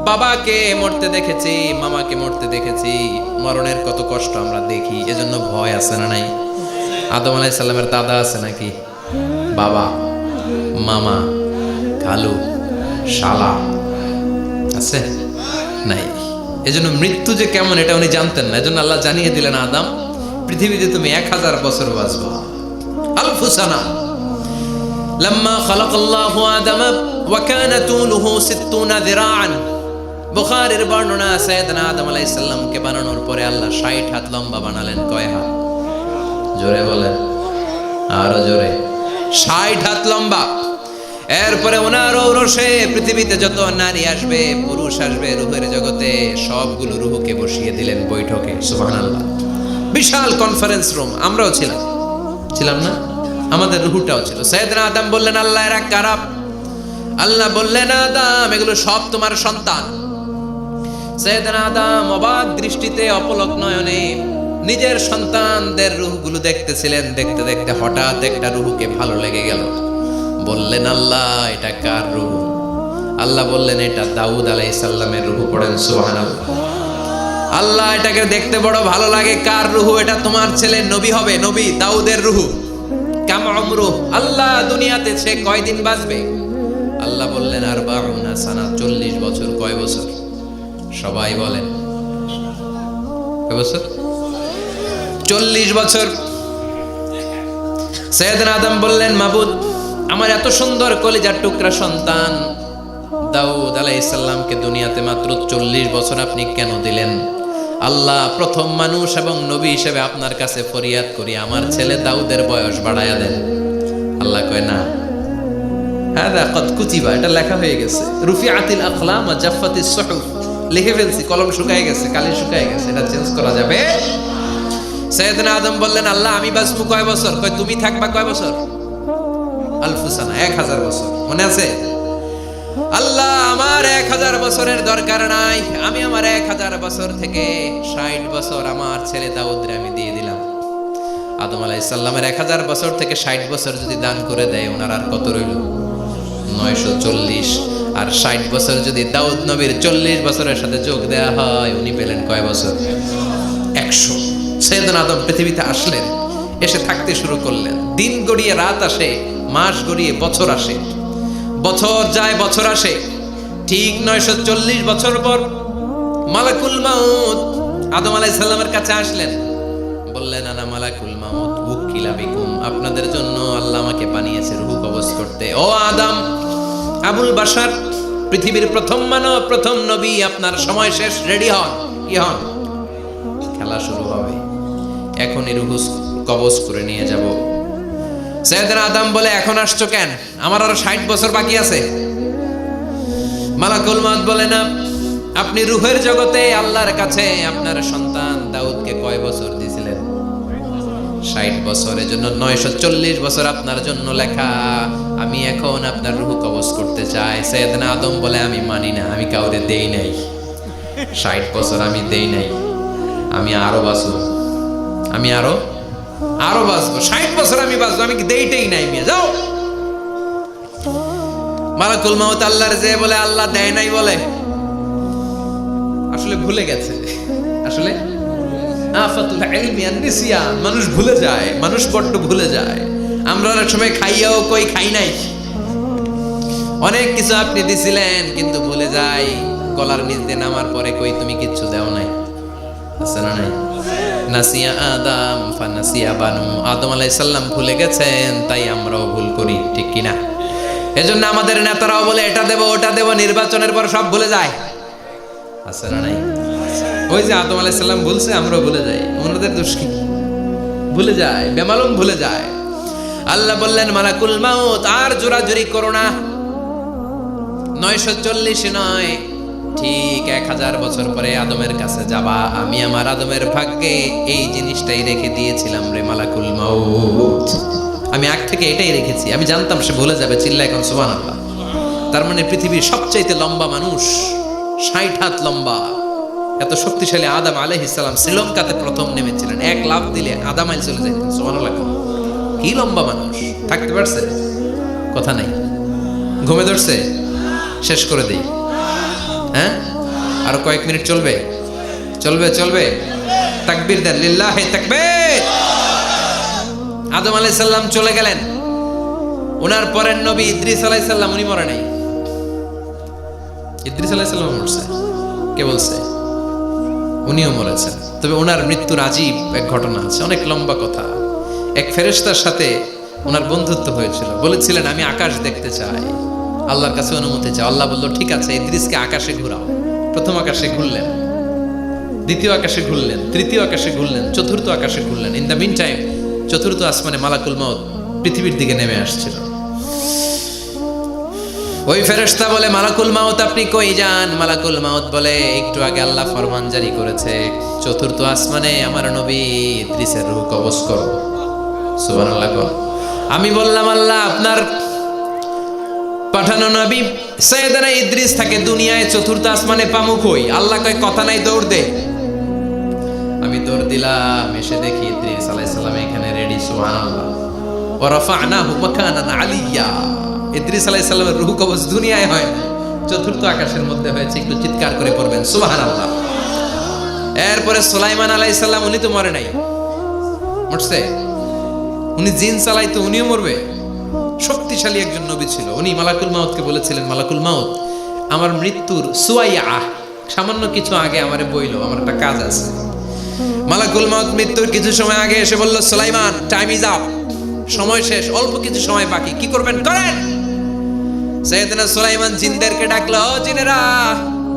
বাবাকে মরতে দেখেছি, মামাকে মরতে দেখেছি, মরণের কত কষ্ট আমরা দেখি, এজন্য ভয় আছে না নাই? আদম আলাইহিস সালামের দাদা আছে নাকি? বাবা, মামা, খালু, শালা আছে? নাই। এজন্য মৃত্যু যে কেমন এটা উনি জানতেন না। এজন্য আল্লাহ জানিয়ে দিলেন, আদম পৃথিবীতে তুমি 1000 বছর বাঁচবে। আলফু সানা লাম্মা খালাকাল্লাহু আদম ওয়া কানা তুলুহু 60 যিরাআন। বুখারীর বর্ণনা, সাইয়েদনা আদম আলাইহিস সালামকে বানানোর পরে আল্লাহ 60 হাত লম্বা বানালেন। কয় হাত? জোরে বলেন, আরো জোরে। 60 হাত লম্বা। এরপরে ওনার ঔরসে পৃথিবীতে যত নারী আসবে, পুরুষ আসবে রূহের জগতে, সবগুলো রূহকে বসিয়ে দিলেন বৈঠকে। সুবহানাল্লাহ। বিশাল কনফারেন্স রুম। আমরাও ছিলাম না? আমাদের রূহটাও ছিল। সাইয়েদনা আদম বললেন, আল্লাহ এরা কারা? আল্লাহ বললেন, আদম এগুলো সব তোমার সন্তান। সাইয়েদনা আদম অবাক দৃষ্টিতে, অপলক নয়নে নিজের সন্তানদের রূহগুলো দেখতেছিলেন। দেখতে দেখতে হঠাৎ একটা রূহকে ভালো লেগে গেল। বললেন, আল্লাহ এটা কার রূহ? আল্লাহ বললেন, এটা দাউদ আলাইহিস সালামের রূহ। পড়েন সুবহানাল্লাহ। আল্লাহ এটাকে দেখতে বড় ভালো লাগে। কার রূহ? এটা তোমার ছেলে নবী হবে, নবী দাউদের রূহ। কাম উমরু, আল্লাহ দুনিয়াতে সে কয়দিন বাঁচবে? আল্লাহ বললেন, 40 সানা, 40 বছর। কয় বছর? সবাই বলেন কয় বছর? 40 বছর। সাইয়েদনা আদম বললেন, মাবুদ আমার এত সুন্দর কলিজার টুকরা সন্তান দাউদ আলাইহিস সালামকে দুনিয়াতে মাত্র 40 বছর আপনি কেন দিলেন? আল্লাহ প্রথম মানুষ এবং নবী হিসেবে আপনার কাছে ফরিয়াদ করি, আমার ছেলে দাউদের বয়স বাড়ায়া দেন। আল্লাহ কয়, না, হাদা কদ কুতিবা, এটা লেখা হয়ে গেছে। রুফিআতিল আকলাম ওয়া জাফফাতিস সুহুফ, লিখে ফেলছি, কলম শুকায় গেছে, কালি শুকায় গেছে, এটা চেঞ্জ করা যাবে? সাইয়েদনা আদম বললেন, আল্লাহ আমি বাঁচবো কয় বছর? কয় তুমি থাকবা কয় বছর? আলফু সানা, 1000 বছর। মনে আছে? আল্লাহ আমার 1000 বছরের দরকার নাই, আমি আমার 1000 বছর থেকে 60 বছর আমার ছেলে দাউদরে আমি দিয়ে দিলাম। আদম আলাইহিস সালামের 1000 বছর থেকে 60 বছর যদি দান করে দেয়, ওনার আর কত রইল? 940। আর 60 বছর যদি দাউদ নবীর 40 বছরের সাথে যোগ দেয়া হয়, উনি পেলেন কয় বছর? 100। সাইয়েদনা আদম পৃথিবীতে আসলেন, এসে থাকতে শুরু করলেন। দিন গড়িয়ে রাত আসে, মাস গড়িয়ে বছর আসে, বছর যায় বছর আসে। ঠিক 940 বছর পর মালাকুল মাউত আদম আলাইহিস সালামের কাছে আসলেন। বললেন, আনা মালাকুল মাউত উকিলা বিকুম, আপনাদের জন্য আল্লাহ আমাকে বানিয়েছে রূহ কবজ করতে। ও আদম, আবুল বাশার, পৃথিবীর প্রথম মানব, প্রথম নবী, আপনার সময় শেষ, রেডি হন। কি হন? খেলা শুরু হবে, এখনই রূহ কবজ করে নিয়ে যাব। সাইয়েদনা আদম বলে, এখন আসছো কেন? আমার আরো 60 বছর বাকি আছে। মালাকুল মাউত বলে, না, আপনি রূহের জগতে আল্লাহর কাছে আপনার সন্তান দাউদকে কয় বছর দিয়েছিলেন? 60 বছর। এজন্য 940 বছর আপনার জন্য লেখা। আমি এখন আপনার রূহ কবজ করতে চাই। সাইয়েদনা আদম বলে, আমি মানি না, আমি কাউরে দেই নাই। 60 বছর আমি দেই নাই, আমি আরো বাঁচবো, আমি আরো বাঁচবো, 60 বছর আমি বাঁচবো, আমি দেইটাই নাই। মিয়া যাও। মালাকুল মাউত আল্লাহর যে বলে, আল্লাহ দেয় নাই বলে। আসলে ভুলে গেছে। আসলে আফাতুল ইলমি আন নিসিয়ান, মানুষ ভুলে যায়, মানুষ বড্ড ভুলে যায়। আমরা অনেক সময় খাইয়াও কই খাই নাই। অনেক কিছু আপনি দিছিলেন কিন্তু ভুলে যাই, গলার নিচ দিয়ে নামার পরে কই তুমি কিচ্ছু দাও নাই। আছে না নাই? নাসিয়া আদম ফানাসিয়া বানু, আদম আলাইহিস সালাম ভুলে গেছেন, তাই আমরাও ভুল করি, ঠিক কি না? এজন্য আমাদের নেতারাও বলে এটা দেব ওটা দেব, নির্বাচনের পর সব ভুলে যায়। আছে না নাই? ওই যে আদম আলাইহিস সালাম বলছে, আমরাও ভুলে যাই। ওনাদের দোষ কি? ভুলে যায়, বেমালুম ভুলে যায়। আল্লাহ বললেন মালাকুল মাউত আর জোরাজুরি করো না, 940 নয়, ঠিক 1000 বছর পরে আদমের কাছে যাবা। আমি আমার আদমের ভাগ্যে এই জিনিসটাই রেখে দিয়েছিলাম রে মালাকুল মাউত। আমি আগ থেকে এটাই রেখেছি, আমি জানতাম সে ভুলে যাবে। চিল্লা এখন সুবহানাল্লাহ। তার মানে পৃথিবীর সবচাইতে লম্বা মানুষ, 60 হাত লম্বা, এত শক্তিশালী আদম আলাইহিস সালাম শ্রীলঙ্কাতে প্রথম নেমেছিলেন। 1 লাফ দিলে আধা মাইল চলে যেতেন। সুবহানাল্লাহ। কি লম্বা মানুষ, থাকতে পারছে? কথা নাই, ঘুমে ধরছে? শেষ করে দেই। হ্যাঁ, আরো কয়েক মিনিট চলবে? চলবে চলবে। তাকবীর দেন, লিল্লাহি তাকবীর। আদম আলাইহিস সালাম চলে গেলেন। ওনার পরের নবী ইদ্রিস আলাইহিস সালাম, উনি মরে নাই। ইদ্রিস আলাইহিস সালাম মরছে, কে বলছে? উনিও মরেছেন। তবে ওনার মৃত্যুর আজীব এক ঘটনা আছে, অনেক লম্বা কথা। এক ফেরেশতার সাথে ওনার বন্ধুত্ব হয়েছিল। বলেছিলেন আমি আকাশ দেখতে চাই, আল্লাহর কাছে অনুমতি চাই। আল্লাহ বলল ঠিক আছে, ইদ্রিসকে আকাশে ঘুরাও। প্রথম আকাশে ঘুরলেন, দ্বিতীয় আকাশে ঘুরলেন, তৃতীয় আকাশে ঘুরলেন, চতুর্থ আকাশে ঘুরলেন। ইন দ্য মিন টাইম চতুর্থ আসমানে মালাকুল মাউত পৃথিবীর দিকে নেমে আসছিল। ওই ফেরেশতা বলে মালাকুল মাউত আপনি কই যান? মালাকুল মাউত বলে একটু আগে আল্লাহ ফরমান জারি করেছে, চতুর্থ আসমানে আমার নবী ইদ্রিসের রূহ কবজ করো। সুবহানাল্লাহ। আমি বললাম আল্লাহ আপনার পাঠানো নবী সাইয়েদনা ইদ্রিস থাকে দুনিয়ায়, চতুর্থ আসমানে পামু কই? আল্লাহ কয় কথা নাই, দৌড় দে। আমি দৌড় দিলাম, এসে দেখি ইদ্রিস আলাইহিস সালাম এখানে রেডি। সুবহানাল্লাহ। ওয়া রাফা'নাহু মাকানান আলিয়্যা। ইদ্রিস আলাইহিস সালামের রূহ কবজ দুনিয়ায় হয় না, চতুর্থ আকাশের মধ্যে হয়েছে। একটু চিৎকার করে পড়বেন সুবহানাল্লাহ। এরপরে সুলাইমান আলাইহিস সালাম, উনি তো মরে নাই, মরছে? উনি জিন চালাইতো, উনিও মরবে? শক্তিশালী একজন নবী ছিল। উনি মালাকুল মাউতকে বলেছিলেন মালাকুল মাউত আমার মৃত্যুর সুয়াইয়া, সামান্য কিছু আগে আমারে বইলো, আমার একটা কাজ আছে। মালাকুল মাউত মৃত্যুর কিছু সময় আগে এসে বলল সুলাইমান টাইম ইজ আপ, সময় শেষ, অল্প কিছু সময় বাকি, কি করবেন করেন। সাইয়েদনা সুলাইমান জিনদেরকে ডাকলো, ও জিনেরা,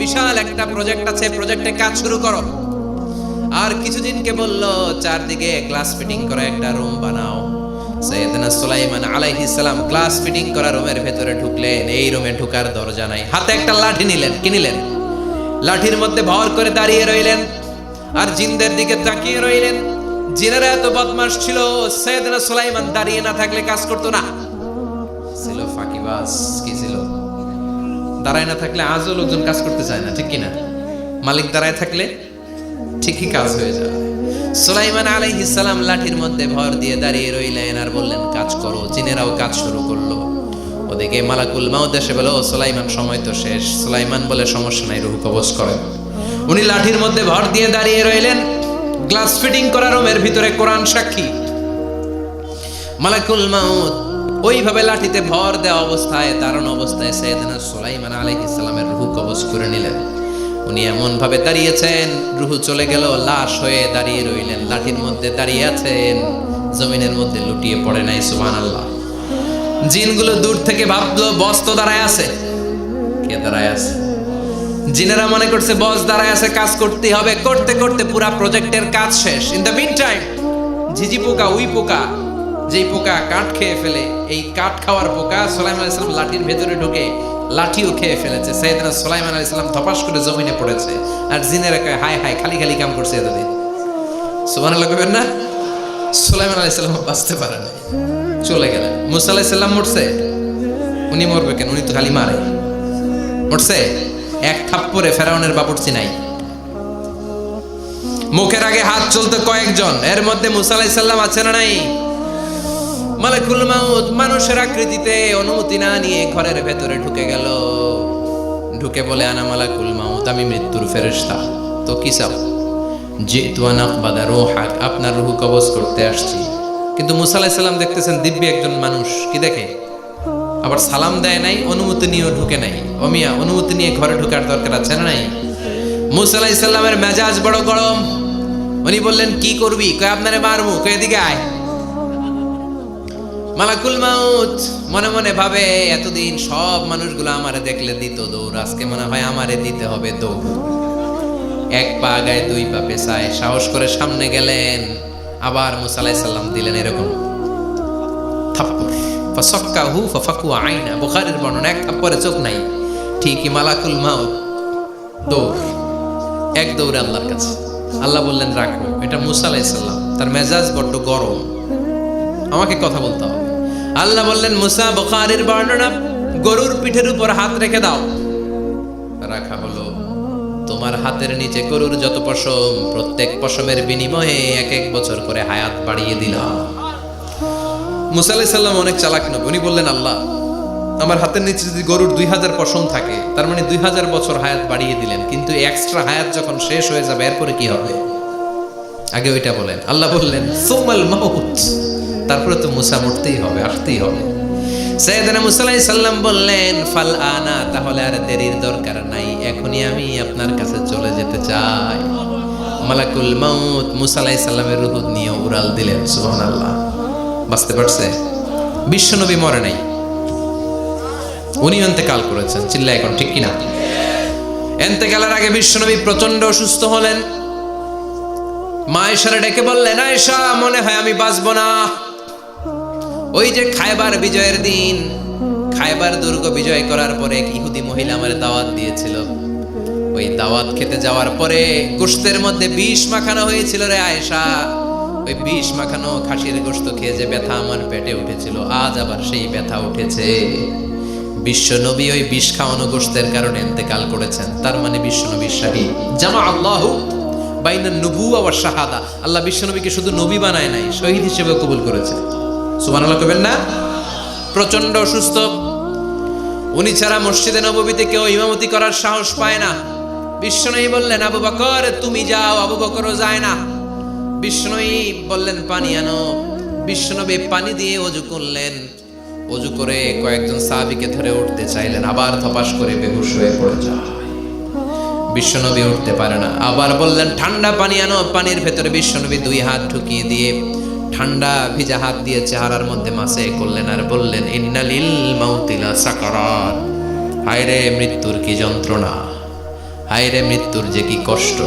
বিশাল একটা প্রজেক্ট আছে, প্রজেক্টে কাজ শুরু করো। আর কিছু জিনকে বলল চারদিকে গ্লাস ফিটিং করা একটা রুম বানাও। সাইয়েদনা সুলাইমান আলাইহিস সালাম গ্লাস ফিটিং করা রুমের ভেতরে ঢুকলেন। এই রুমে ঢোকার দরজা নাই, হাতে একটা লাঠি নিলেন। কি নিলেন? লাঠির মধ্যে ভর করে দাঁড়িয়ে রইলেন আর জিনদের দিকে তাকিয়ে রইলেন। জিনেরা এত বদমাশ ছিল, সাইয়েদনা সুলাইমান দাঁড়িয়ে না থাকলে কাজ করতো না। ছিল ফাঁকিবাজ। কি ছিল? দাঁড়ায় না থাকলে আজও লোকজন কাজ করতে চায় না, ঠিক কিনা? মালিক দাঁড়ায় থাকলে ঠিকই কাজ হয়ে যায়। সুলাইমান আলাইহিস সালাম লাঠির মধ্যে ভর দিয়ে দাঁড়িয়ে রইলেন আর বললেন কাজ করো। জিনেরাও কাজ শুরু করলো। ওদিকে মালাকুল মাউত এসে বলে, ও সুলাইমান সময় তো শেষ। সুলাইমান বলে সমস্যা নাই, রূহ কবজ করেন। উনি লাঠির মধ্যে ভর দিয়ে দাঁড়িয়ে রইলেন। গ্লাস ফিটিং করা রুমের ভিতরে কোরআন সাক্ষী। মালাকুল মাউত ওইভাবে লাঠিতে ভর দেওয়া অবস্থায়, দাঁড়ানো অবস্থায় সাইয়েদনা সুলাইমান আলাইহিস সালামের রূহ কবজ করে নিলেন। উনি এমন ভাবে দাঁড়িয়েছেন, রূহ চলে গেল, লাশ হয়ে দাঁড়িয়ে রইলেন। লাঠির মধ্যে দাঁড়িয়ে আছেন, জমিনের মধ্যে লুটিয়ে পড়ে নাই। সুবহানাল্লাহ। জিনগুলো দূর থেকে ভাবলো বস তো দাঁড়ায় আছে। কে দাঁড়ায় আছে? জিনেরা মনে করছে বস দাঁড়ায় আছে, কাজ করতে হবে। করতে করতে পুরা প্রজেক্টের কাজ শেষ। ইন দ্য মিন টাইম ঝিঝি পোকা, উই পোকা, যেই পোকা কাঠ খেয়ে ফেলে, এই কাঠ খাওয়ার পোকা সুলাইমান আলাইহিস সালাম লাঠির ভেতরে ঢুকে লাঠিও খেয়ে ফেলেছে। সাইয়েদনা সুলাইমান আলাইহিস সালাম ধপাস করে জমিনে পড়েছে। আর জিনেরা কয় হায় হায়, খালি খালি কাম করছে এতদিন। সুবহানাল্লাহ কইবেন না? সুলাইমান আলাইহিস সালাম বাঁচতে পারে না, চলে গেলেন। মুসা আলাইহিস সালাম মরছে? উনি মরবে কেন? উনি তো খালি মারে। মরছে? এক থাপ্পড়ে ফেরাউনের বাবুর্চি নাই। মুখের আগে হাত চলতে কয়েকজন, এর মধ্যে মুসা আলাইহিস সালাম আছে না নাই? মালাকুল মাউত মানুষের আকৃতিতে অনুমতি না নিয়ে ঘরের ভেতরে ঢুকে গেল। ঢুকে বলে আনা মালাকুল মাউত, আমি মৃত্যুর ফেরেশতা। তো কি চাও? জিতু আন আকবাদা রূহাক, আপনার রূহ কবজ করতে আসছি। কিন্তু মুসা আলাইহিস সালাম দেখতেছেন দিব্যি একজন মানুষ, কি দেখে? আবার সালাম দেয় নাই, অনুমতি নিয়েও ঢুকে নাই। অমিয়া অনুমতি নিয়ে ঘরে ঢোকার দরকার আছে না নাই? মুসা আলাইহিস সালামের মেজাজ বড় গরম। উনি বললেন কি করবি? কয় আপনারে মারমু। কয় এদিকে আয়। মালাকুল মাউত মনে মনে ভাবে এতদিন সব মানুষগুলো আমারে দেখলে দিত দৌড়, আজকে মনে হয় আমারে দিতে হবে দৌড়। এক পা আগায় দুই পা পেছায় সাহস করে সামনে গেলেন। আবার মুসা আলাইহিস সালাম দিলেন এরকম থাপ্পড়, ফাসাক্কাহু ফাফাকু আইনা। বুখারীর বর্ণনা, এক থাপ্পড়ে চোখ নাই। ঠিকই মালাকুল মাউত দৌড়, এক দৌড়ে আল্লাহর কাছে। আল্লাহ বললেন রাখো, এটা মুসা আলাইহিস সালাম, তার মেজাজ বড্ড গরম, আমাকে কথা বলতে হবে। আল্লাহ বললেন মুসা, বুখারীর বর্ণনা, গরুর পিঠের উপর হাত রেখে দাও। রাখা হলো। তোমার হাতের নিচে গরুর যত পশম, প্রত্যেক পশমের বিনিময়ে এক এক বছর করে হায়াত বাড়িয়ে দিলাম। মুসা আলাইহিস সালাম অনেক চালাক নবী, উনি বললেন আল্লাহ আমার হাতের নিচে যদি গরুর 2000 পশম থাকে, তার মানে 2000 বছর হায়াত বাড়িয়ে দিলেন, কিন্তু এক্সট্রা হায়াত যখন শেষ হয়ে যাবে এরপরে কি হবে? আগে ওইটা বলেন। আল্লাহ বললেন সুমাল মাউত, তারপরে তো মুসা মরতেই হবে, আসতেই হবে। সাইয়েদনা মুসা আলাইহিস সালাম বললেন ফাল আনা, তাহলে আর দেরির দরকার নাই, এখনই আমি আপনার কাছে চলে যেতে চাই। মালাকুল মাউত মুসা আলাইহিস সালামের রূহ নিয়ে উড়াল দিলেন। সুবহানাল্লাহ। বাঁচতে পারছে? বিশ্বনবী মরে নাই, উনি ইন্তেকাল করেছেন। চিল্লায় এখন ঠিক কিনা? ইন্তেকালের আগে বিশ্বনবী প্রচন্ড অসুস্থ হলেন। মা আয়েশারে ডেকে বললেন, আয়েশা মনে হয় আমি বাঁচব না। ওই যে খায়বার বিজয়ের দিন, খায়বার দুর্গ বিজয় করার পরে এক ইহুদি মহিলা আমার দাওয়াত দিয়েছিল। ওই দাওয়াত খেতে যাওয়ার পরে গোশতের মধ্যে বিষ মাখানো হয়েছিল রে আয়েশা। ওই বিষ মাখানো খাসির গোশত খেয়ে যে ব্যথা আমার পেটে উঠেছিল, আজ আবার সেই ব্যথা উঠেছে। বিশ্বনবী ওই বিষ খাওয়ানো গোশতের কারণে ইন্তেকাল করেছেন, তার মানে বিশ্বনবী শাহীদ। জামা আল্লাহু বাইনান নুবুওয়া ওয়াশ শাহাদা, আল্লাহ বিশ্বনবীকে শুধু নবী বানায় নাই, শহীদ হিসেবে কবুল করেছে। সুবহানাল্লাহ কইবেন না? প্রচন্ড অসুস্থ, উনি ছাড়া মসজিদে নববীতে কেউ ইমামতি করার সাহস পায় না। বিশ্বনবী বললেন আবু বকর তুমি যাও, আবু বকরও যায় না। বিশ্বনবী বললেন পানি আনো। বিশ্বনবী পানি দিয়ে ওযু করলেন। ওযু করে কয়েকজন সাহাবীকে ধরে উঠতে চাইলেন, আবার ধপাস করে বেহুশ হয়ে পড়ে যায়। বিশ্বনবী উঠতে পারে না। আবার বললেন ঠান্ডা পানি আনো। পানির ভেতরে বিশ্বনবী 2 হাত ঢুকিয়ে দিয়ে ঠান্ডা ভিজা হাত দিয়ে চেহারার মধ্যে মাসে করলেন আর বললেন ইন্নালিল মাউতিলা সাকারাত, হায়রে মৃত্যুর কি যন্ত্রণা, হায়রে মৃত্যুর যে কি কষ্ট।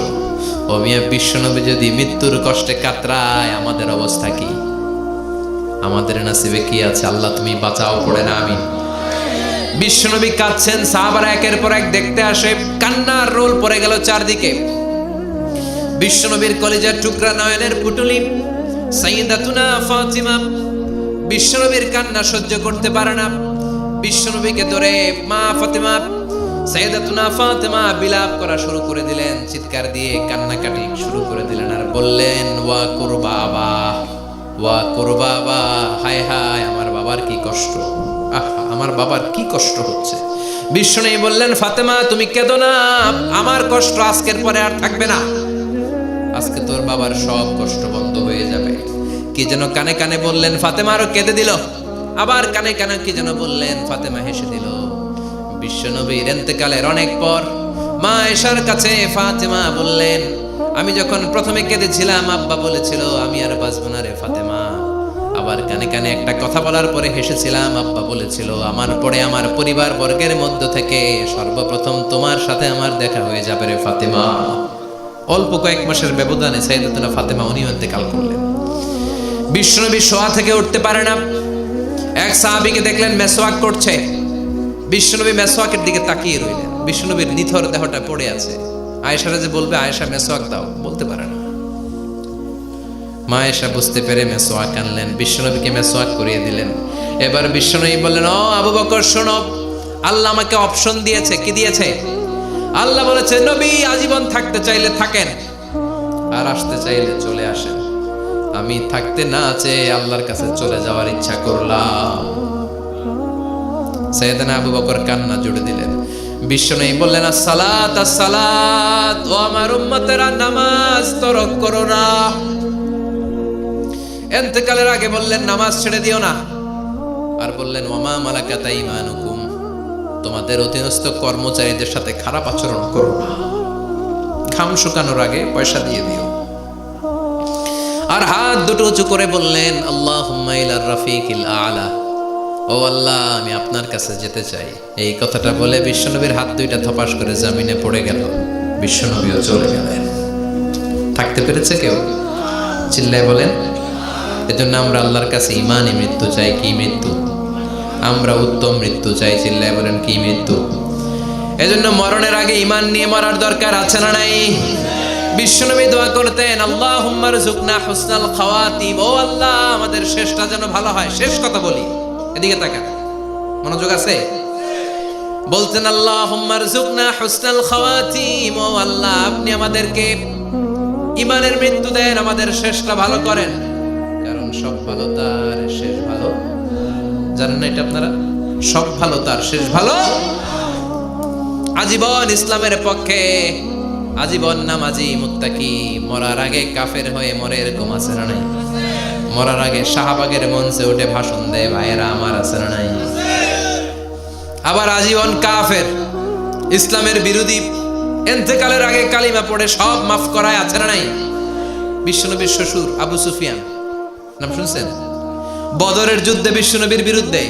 ও মিয়া, বিশ্বনবী যদি মৃত্যুর কষ্টে কাতরায়, আমাদের অবস্থা কি? আমাদের নসিবে কি আছে? আল্লাহ তুমি বাঁচাও, পড়ে না আমিন। বিশ্বনবী কাঁদছেন, সাহাবারা একের পর এক দেখতে আসে, কান্নার রোল পড়ে গেল চারদিকে। বিশ্বনবীর কলিজার টুকরা নয়নের পুটুলি সাইয়্যিদাতুনা ফাতিমা বিশ্বনবীর কান্না সহ্য করতে পারে না। বিশ্বনবীকে ধরে মা ফাতিমা, সাইয়্যিদাতুনা ফাতিমা বিলাপ করা শুরু করে দিলেন, চিৎকার দিয়ে কান্নাকাটি শুরু করে দিলেন আর বললেন ওয়া কুরবাবা, ওয়া কুরবাবা, হায় হায় আমার বাবার কি কষ্ট, আমার বাবার কি কষ্ট হচ্ছে। বিশ্বনবী বললেন ফাতেমা তুমি কেঁদো না, আমার কষ্ট আজকের পরে আর থাকবে না, আজকে তোর বাবার সব কষ্ট বন্ধ হয়ে যাবে। কি যেন কানে কানে বললেন, ফাতেমা আরো কেঁদে দিল। আবার কানে কানে কি যেন বললেন, ফাতেমা হেসে দিল। বিশ্বনবীর ইন্তেকালের অনেক পর মা আয়েশার কাছে ফাতেমা বললেন, আমি যখন প্রথমে কেঁদেছিলাম আব্বা বলেছিল আমি আর বাঁচবো না রে ফাতেমা। আবার কানে কানে একটা কথা বলার পরে হেসেছিলাম, আব্বা বলেছিল আমার পরে আমার পরিবার বর্গের মধ্য থেকে সর্বপ্রথম তোমার সাথে আমার দেখা হয়ে যাবে রে ফাতেমা। অল্প কয়েক মাসের ব্যবধানে সাইয়্যিদাতুনা ফাতেমা উনিও ইন্তেকাল করলেন। বিশ্বনবী শোয়া থেকে উঠতে পারে না। এক সাহাবীকে দেখলেন মেসওয়াক করছে। বিশ্বনবী মেসওয়াকের দিকে তাকিয়ে রইলেন। বিশ্বনবীর নিথর দেহটা পড়ে আছে। আয়েশারা যে বলবে আয়েশা মেসওয়াক দাও, বলতে পারে না। মা আয়েশা বুঝতে পেরে মেসওয়াক আনলেন, বিশ্বনবীকে মেসওয়াক করিয়ে দিলেন। এবার বিশ্বনবী বললেন, ও আবু বকর শোনো, আল্লাহ আমাকে অপশন দিয়েছে। কি দিয়েছে? আল্লাহ বলেছে নবী আজীবন থাকতে চাইলে থাকেন, আর আসতে চাইলে চলে আসেন। আমি থাকতে না চেয়ে আল্লাহর কাছে চলে যাওয়ার ইচ্ছা করলাম। সাইয়েদনা আবু বকর কান্না জুড়ে দিলেন। বিশ্বনবী বললেন আসসালাত আসসালাত, ও আমার উম্মতেরা নামাজ তরক করো না। ইন্তেকালের আগে বললেন নামাজ ছেড়ে দিও না, আর বললেন ওমা মালাকাত আইমানুকুম, তোমাদের অধীনস্থ কর্মচারীদের সাথে খারাপ আচরণ করো না। ঘাম শুকানোর আগে পয়সা দিয়ে দিও। আর হাত দুটো উঁচু করে বললেন আল্লাহুম্মা ইলার রাফিকিল আ'লা, ও আল্লাহ আমি আপনার কাছে যেতে চাই। এই কথাটা বলে বিশ্বনবীর হাত দুইটা ধপাস করে জমিনে পড়ে গেল। বিশ্বনবীও চলে গেলেন। থাকতে পেরেছে কেউ? চিল্লায় বলেন। এজন্য আমরা আল্লাহর কাছে ইমানই মৃত্যু চাই। কি মৃত্যু? আমরা উত্তম মৃত্যু চাই। চিল্লায় বলেন কি মৃত্যু? এজন্য মরণের আগে ইমান নিয়ে মরার দরকার আছে না নাই? বিশ্বনবী দোয়া করতেন, আল্লাহুম্মা রযুকনা হুসনাল খাওয়াতিম, ও আল্লাহ আমাদের শেষটা যেন ভালো হয়। শেষ কথা বলি, এদিকে তাকান, মনোযোগ আছে? বলতেন আল্লাহুম্মা রযুকনা হুসনাল খাওয়াতিম, ও আল্লাহ আপনি আমাদেরকে ইমানের মৃত্যু দেন, আমাদের শেষটা ভালো করেন। কারণ সব ভালো তার শেষ ভালো। জানেন না এটা আপনারা? সব ভালো তার শেষ ভালো। আজীবন ইসলামের পক্ষে, আজীবন নামাজি মুত্তাকি, মরার আগে কাফের হয়ে মরে, এরকম আছে না নাই? মরার আগে শাহবাগের মঞ্চে উঠে ভাষণ দেয়, ভাইয়েরা আমার, আছে না নাই? আবার আজীবন কাফের, ইসলামের বিরোধী, ইন্তেকালের আগে কালিমা পড়ে সব মাফ করায়, আছে না নাই? বিশ্বনবীর শ্বশুর আবু সুফিয়ান, নাম শুনছেন? বদরের যুদ্ধে বিশ্বনবীর বিরুদ্ধে,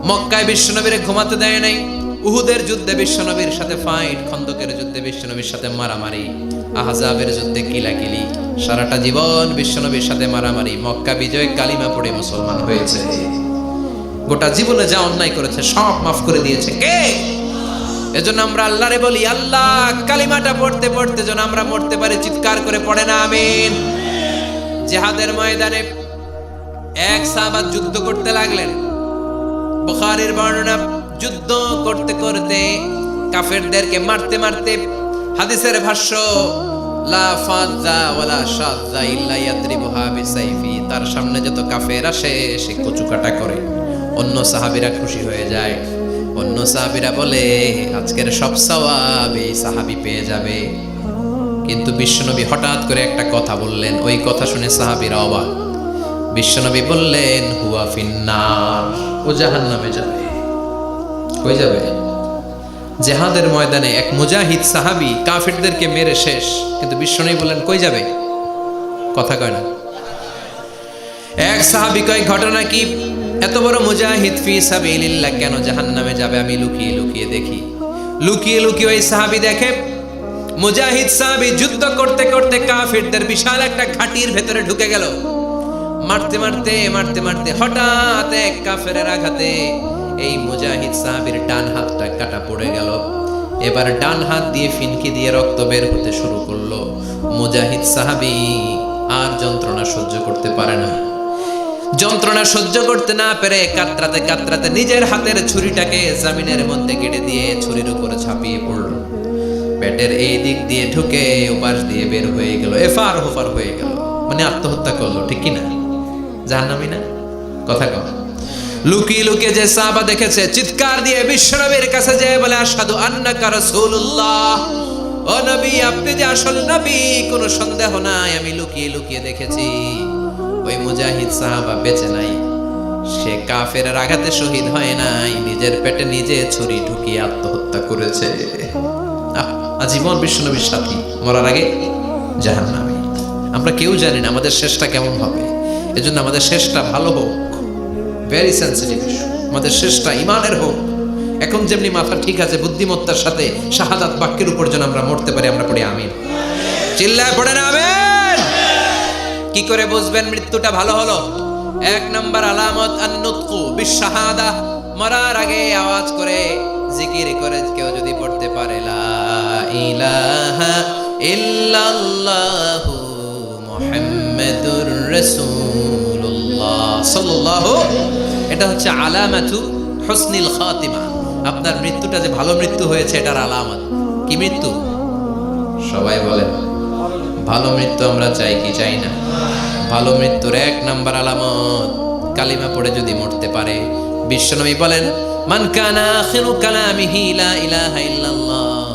মক্কায় বিশ্বনবীরে ঘুমাতে দেয় নাই, উহুদের যুদ্ধে বিশ্বনবীর সাথে ফাইট, খন্দকের যুদ্ধে বিশ্বনবীর সাথে মারামারি, আহজাবের যুদ্ধে কিলাকিলি, সারাটা জীবন বিশ্বনবীর সাথে মারামারি, মক্কা বিজয়, কালিমা পড়ে মুসলমান হয়েছে। গোটা জীবনে যা অন্যায় করেছে সব মাফ করে দিয়েছে কে? এজন্য আমরা আল্লাহরে বলি, আল্লাহ কালিমাটা পড়তে পড়তে যেন আমরা মরতে পারি। চিৎকার করে পড়ে না আমিন। জিহাদের ময়দানে এক সাহাবা যুদ্ধ করতে লাগলেন। বুখারীর বর্ণনা, যুদ্ধ করতে করতে কাফেরদেরকে মারতে মারতে, হাদিসের ভাষ্য, লা ফাযা ওয়ালা শাযা ইল্লা ইয়াদরিবুহা বিসাইফি, তার সামনে যত কাফের আসে সে কচুকাটা করে। অন্য সাহাবীরা খুশি হয়ে যায়। অন্য সাহাবীরা বলে আজকের সব সওয়াব এই সাহাবী পেয়ে যাবে। কিন্তু বিশ্বনবী হঠাৎ করে একটা কথা বললেন, ওই কথা শুনে সাহাবীরা অবাক। বিশ্বনবী বললেন, হুয়া ফিন্নার, ও জাহান্নামে যাবে। কই যাবে? জিহাদের ময়দানে এক মুজাহিদ সাহাবী কাফিরদেরকে মেরে শেষ, কিন্তু বিশ্বনবী বললেন কই যাবে? কথা কয় না। এক সাহাবী কয়, ঘটনা কি? এত বড় মুজাহিদ ফি সাবিলিল্লাহ কেন জাহান্নামে যাবে? আমি লুকিয়ে লুকিয়ে দেখি। লুকিয়ে লুকিয়ে ওই সাহাবী দেখে, মুজাহিদ সাহাবী যুদ্ধ করতে করতে কাফিরদের বিশাল একটা ঘাটির ভেতরে ঢুকে গেল। মারতে মারতে মারতে মারতে হঠাৎ এক কাফেরের আঘাতে এই মুজাহিদ সাহাবীর ডান হাতটা কাটা পড়ে গেল। এবার ডান হাত দিয়ে ফিনকি দিয়ে রক্ত বের হতে শুরু করলো। মুজাহিদ সাহাবী আর যন্ত্রণা সহ্য করতে পারে না। যন্ত্রণা সহ্য করতে না পেরে কাতরাতে কাতরাতে নিজের হাতের ছুরিটাকে জমিনের মধ্যে কেটে দিয়ে ছুরির উপরে ঝাঁপিয়ে পড়ল। পেটের এই দিক দিয়ে ঢুকে ওপাশ দিয়ে বের হয়ে গেল, এফার হোফার হয়ে গেল, মানে আত্মহত্যা করলো। ঠিক কি না? জাহান্নামী না? কথা কম। লুকিয়ে লুকিয়ে যে সাহাবা দেখেছে, চিৎকার দিয়ে বিশ্বনবীর কাছে যেয়ে বলে, আশহাদু আন্নাকা রাসূলুল্লাহ, ও নবী আপনি যে আসল নবী, কোনো সন্দেহ নাই, আমি লুকিয়ে লুকিয়ে দেখেছি। ওই মুজাহিদ সাহাবা বেঁচে নাই, সে কাফেরের আঘাতে শহীদ হয় নাই, নিজের পেটে নিজে ছুরি ঢুকিয়ে আত্মহত্যা করেছে। আজীবন বিশ্বনবীর সাথী, মরার আগে জাহান্নামী। আমরা কেউ জানি না আমাদের শেষটা কেমন হবে। এজন্য আমাদের শেষটা ভালো হোক, ভেরি সেন্সিটিভ ইস্যু। আমাদের শেষটা ইমানের হোক। এখন যেমনি মাথা ঠিক আছে, বুদ্ধিমত্তার সাথে শাহাদাত বাক্যের উপর যেন আমরা মরতে পারি। আমরা পড়ি আমিন। চিল্লায় পড়ে না আমিন। কি করে বুঝবেন মৃত্যুটা ভালো হলো? এক নম্বর আলামত আন-নুতকু বিশ-শাহাদা, মরার আগে আওয়াজ করে জিকির করে কেউ যদি পড়তে পারে, লা ইলাহা ইল্লাল্লাহু মুহাম্মাদুর রাসূলুল্লাহ সাল্লাল্লাহু, এটা হচ্ছে আলামাতু হুসনিল খাতিমা। আপনার মৃত্যুটা যে ভালো মৃত্যু হয়েছে এটার আলামত। কি মৃত্যু? সবাই বলেন ভালো মৃত্যু আমরা চাই কি চাই না? ভালো মৃত্যুর এক নাম্বার আলামত কালিমা পড়ে যদি মরতে পারে। বিশ্বনবী বলেন, মান কানা আখিরু কালামিহি লা ইলাহা ইল্লাল্লাহ,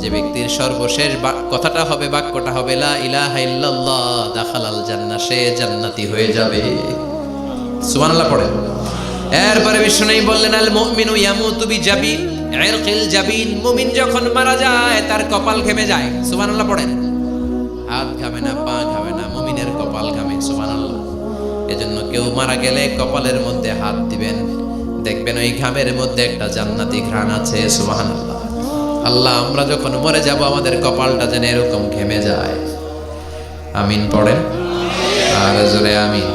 যে ব্যক্তির সর্বশেষ কথাটা হবে, বাক্যটা হবে লা ইলাহা ইল্লাল্লাহ, দাখালাল জান্নাহ, সে জান্নাতি হয়ে যাবে। সুবহানাল্লাহ পড়েন। এরপরে বিশ্বনবী বললেন, আল মুমিনু ইয়ামুতু বিজাবিন ইরকিল জাবিন, মুমিন যখন মারা যায় তার কপাল ঘেমে যায়। সুবহানাল্লাহ পড়েন। হাত ঘামে না, পা ঘামে না, মুমিনের কপাল ঘামে। সুবহানাল্লাহ। এজন্য কেউ মারা গেলে কপালের মধ্যে হাত দিবেন, দেখবেন ওই ঘামের মধ্যে একটা জান্নাতি ঘ্রাণ আছে। সুবহানাল্লাহ। আল্লাহ আমরা যখন মরে যাব আমাদের কপালটা যেন এরকম ঘেমে যায়। আমিন পড়েন আর জোরে আমিন।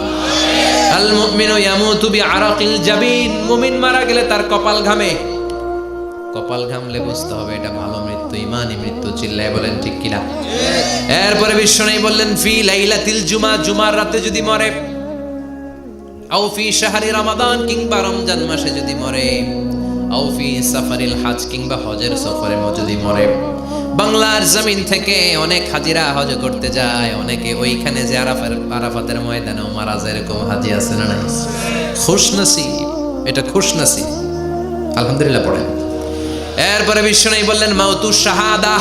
আল মুমিনু ইয়ামুতু বিআরাকিল জাবিন, মুমিন মারা গেলে তার কপাল ঘামে। কপাল ঘামলে বুঝতে হবে এটা ভালো মৃত্যু, ইমানি মৃত্যু। চিল্লায় বলেন ঠিক কিনা? এরপরে বিশ্বনবী বললেন ফি লাইলাতিল জুমা, জুমার রাতে যদি মরে, আও ফি শাহরি রমাদান, কিংবা রমজান মাসে যদি মরে, আও ফি সাফারিল হজ, কিংবা হজের সফরে যদি মরে। বাংলার জমিন থেকে অনেক হাজিরা হজ করতে যায়, অনেকে ওইখানে যে আরাফাতের ময়দানেও মারা যায়, এরকম হাজি আছে না নাই? খুশনসিব, এটা খুশনসিব। আলহামদুলিল্লাহ পড়েন। এরপরে বিশ্বনবী বললেন মাউতু শাহাদা,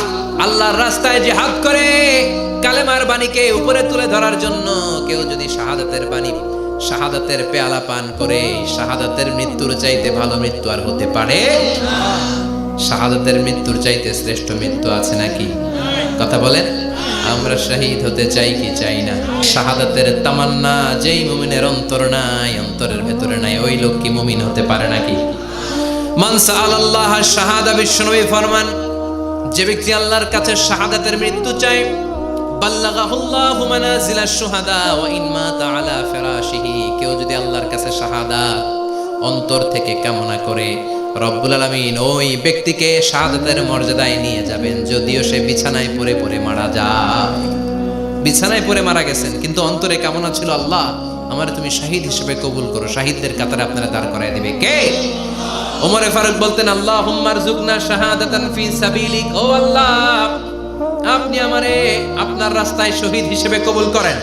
আল্লাহর রাস্তায় জিহাদ করে কালেমার বাণীকে উপরে তুলে ধরার জন্য কেউ যদি শাহাদাতের বাণী, শাহাদাতের পেয়ালা পান করে, শাহাদাতের মৃত্যুর চাইতে ভালো মৃত্যু আর হতে পারে? শাহাদাতের মৃত্যুর চাইতে শ্রেষ্ঠ মৃত্যু আছে নাকি? কথা বলেন। আমরা শহীদ হতে চাই কি চাই না? শাহাদাতের তামান্না যেই মুমিনের অন্তর নাই, অন্তরের ভেতরে নাই, ওই লোক কি মুমিন হতে পারে নাকি? মান সাআলাল্লাহ শাহাদা, বিশ্বনবী ফরমান যে ব্যক্তি আল্লাহর কাছে শাহাদাতের মৃত্যু চায়, বাল্লাগাহুল্লাহু মানাজিলাশ শুহাদা ওয়া ইন মাতা আলা ফিরাশিহি, কেউ যদি আল্লাহর কাছে শাহাদাত অন্তর থেকে কামনা করে, রব্বুল আলামিন ওই ব্যক্তিকে শাহাদাতের মর্যাদায় নিয়ে যাবেন, যদিও সে বিছানায় পড়ে পড়ে মারা যায়। বিছানায় পড়ে মারা গেছেন, কিন্তু অন্তরে কামনা ছিল আল্লাহ আমার তুমি শহীদ হিসেবে কবুল করো। শহীদদের কাতারে আপনারা দাঁড় করায় দিবে কে? ওমর ফারুক বলতেন আল্লাহুম্মা রযুকনা শাহাদাতান ফি সাবিলিক, ও আল্লাহ আপনি আমারে আপনার রাস্তায় শহীদ হিসেবে কবুল করেন।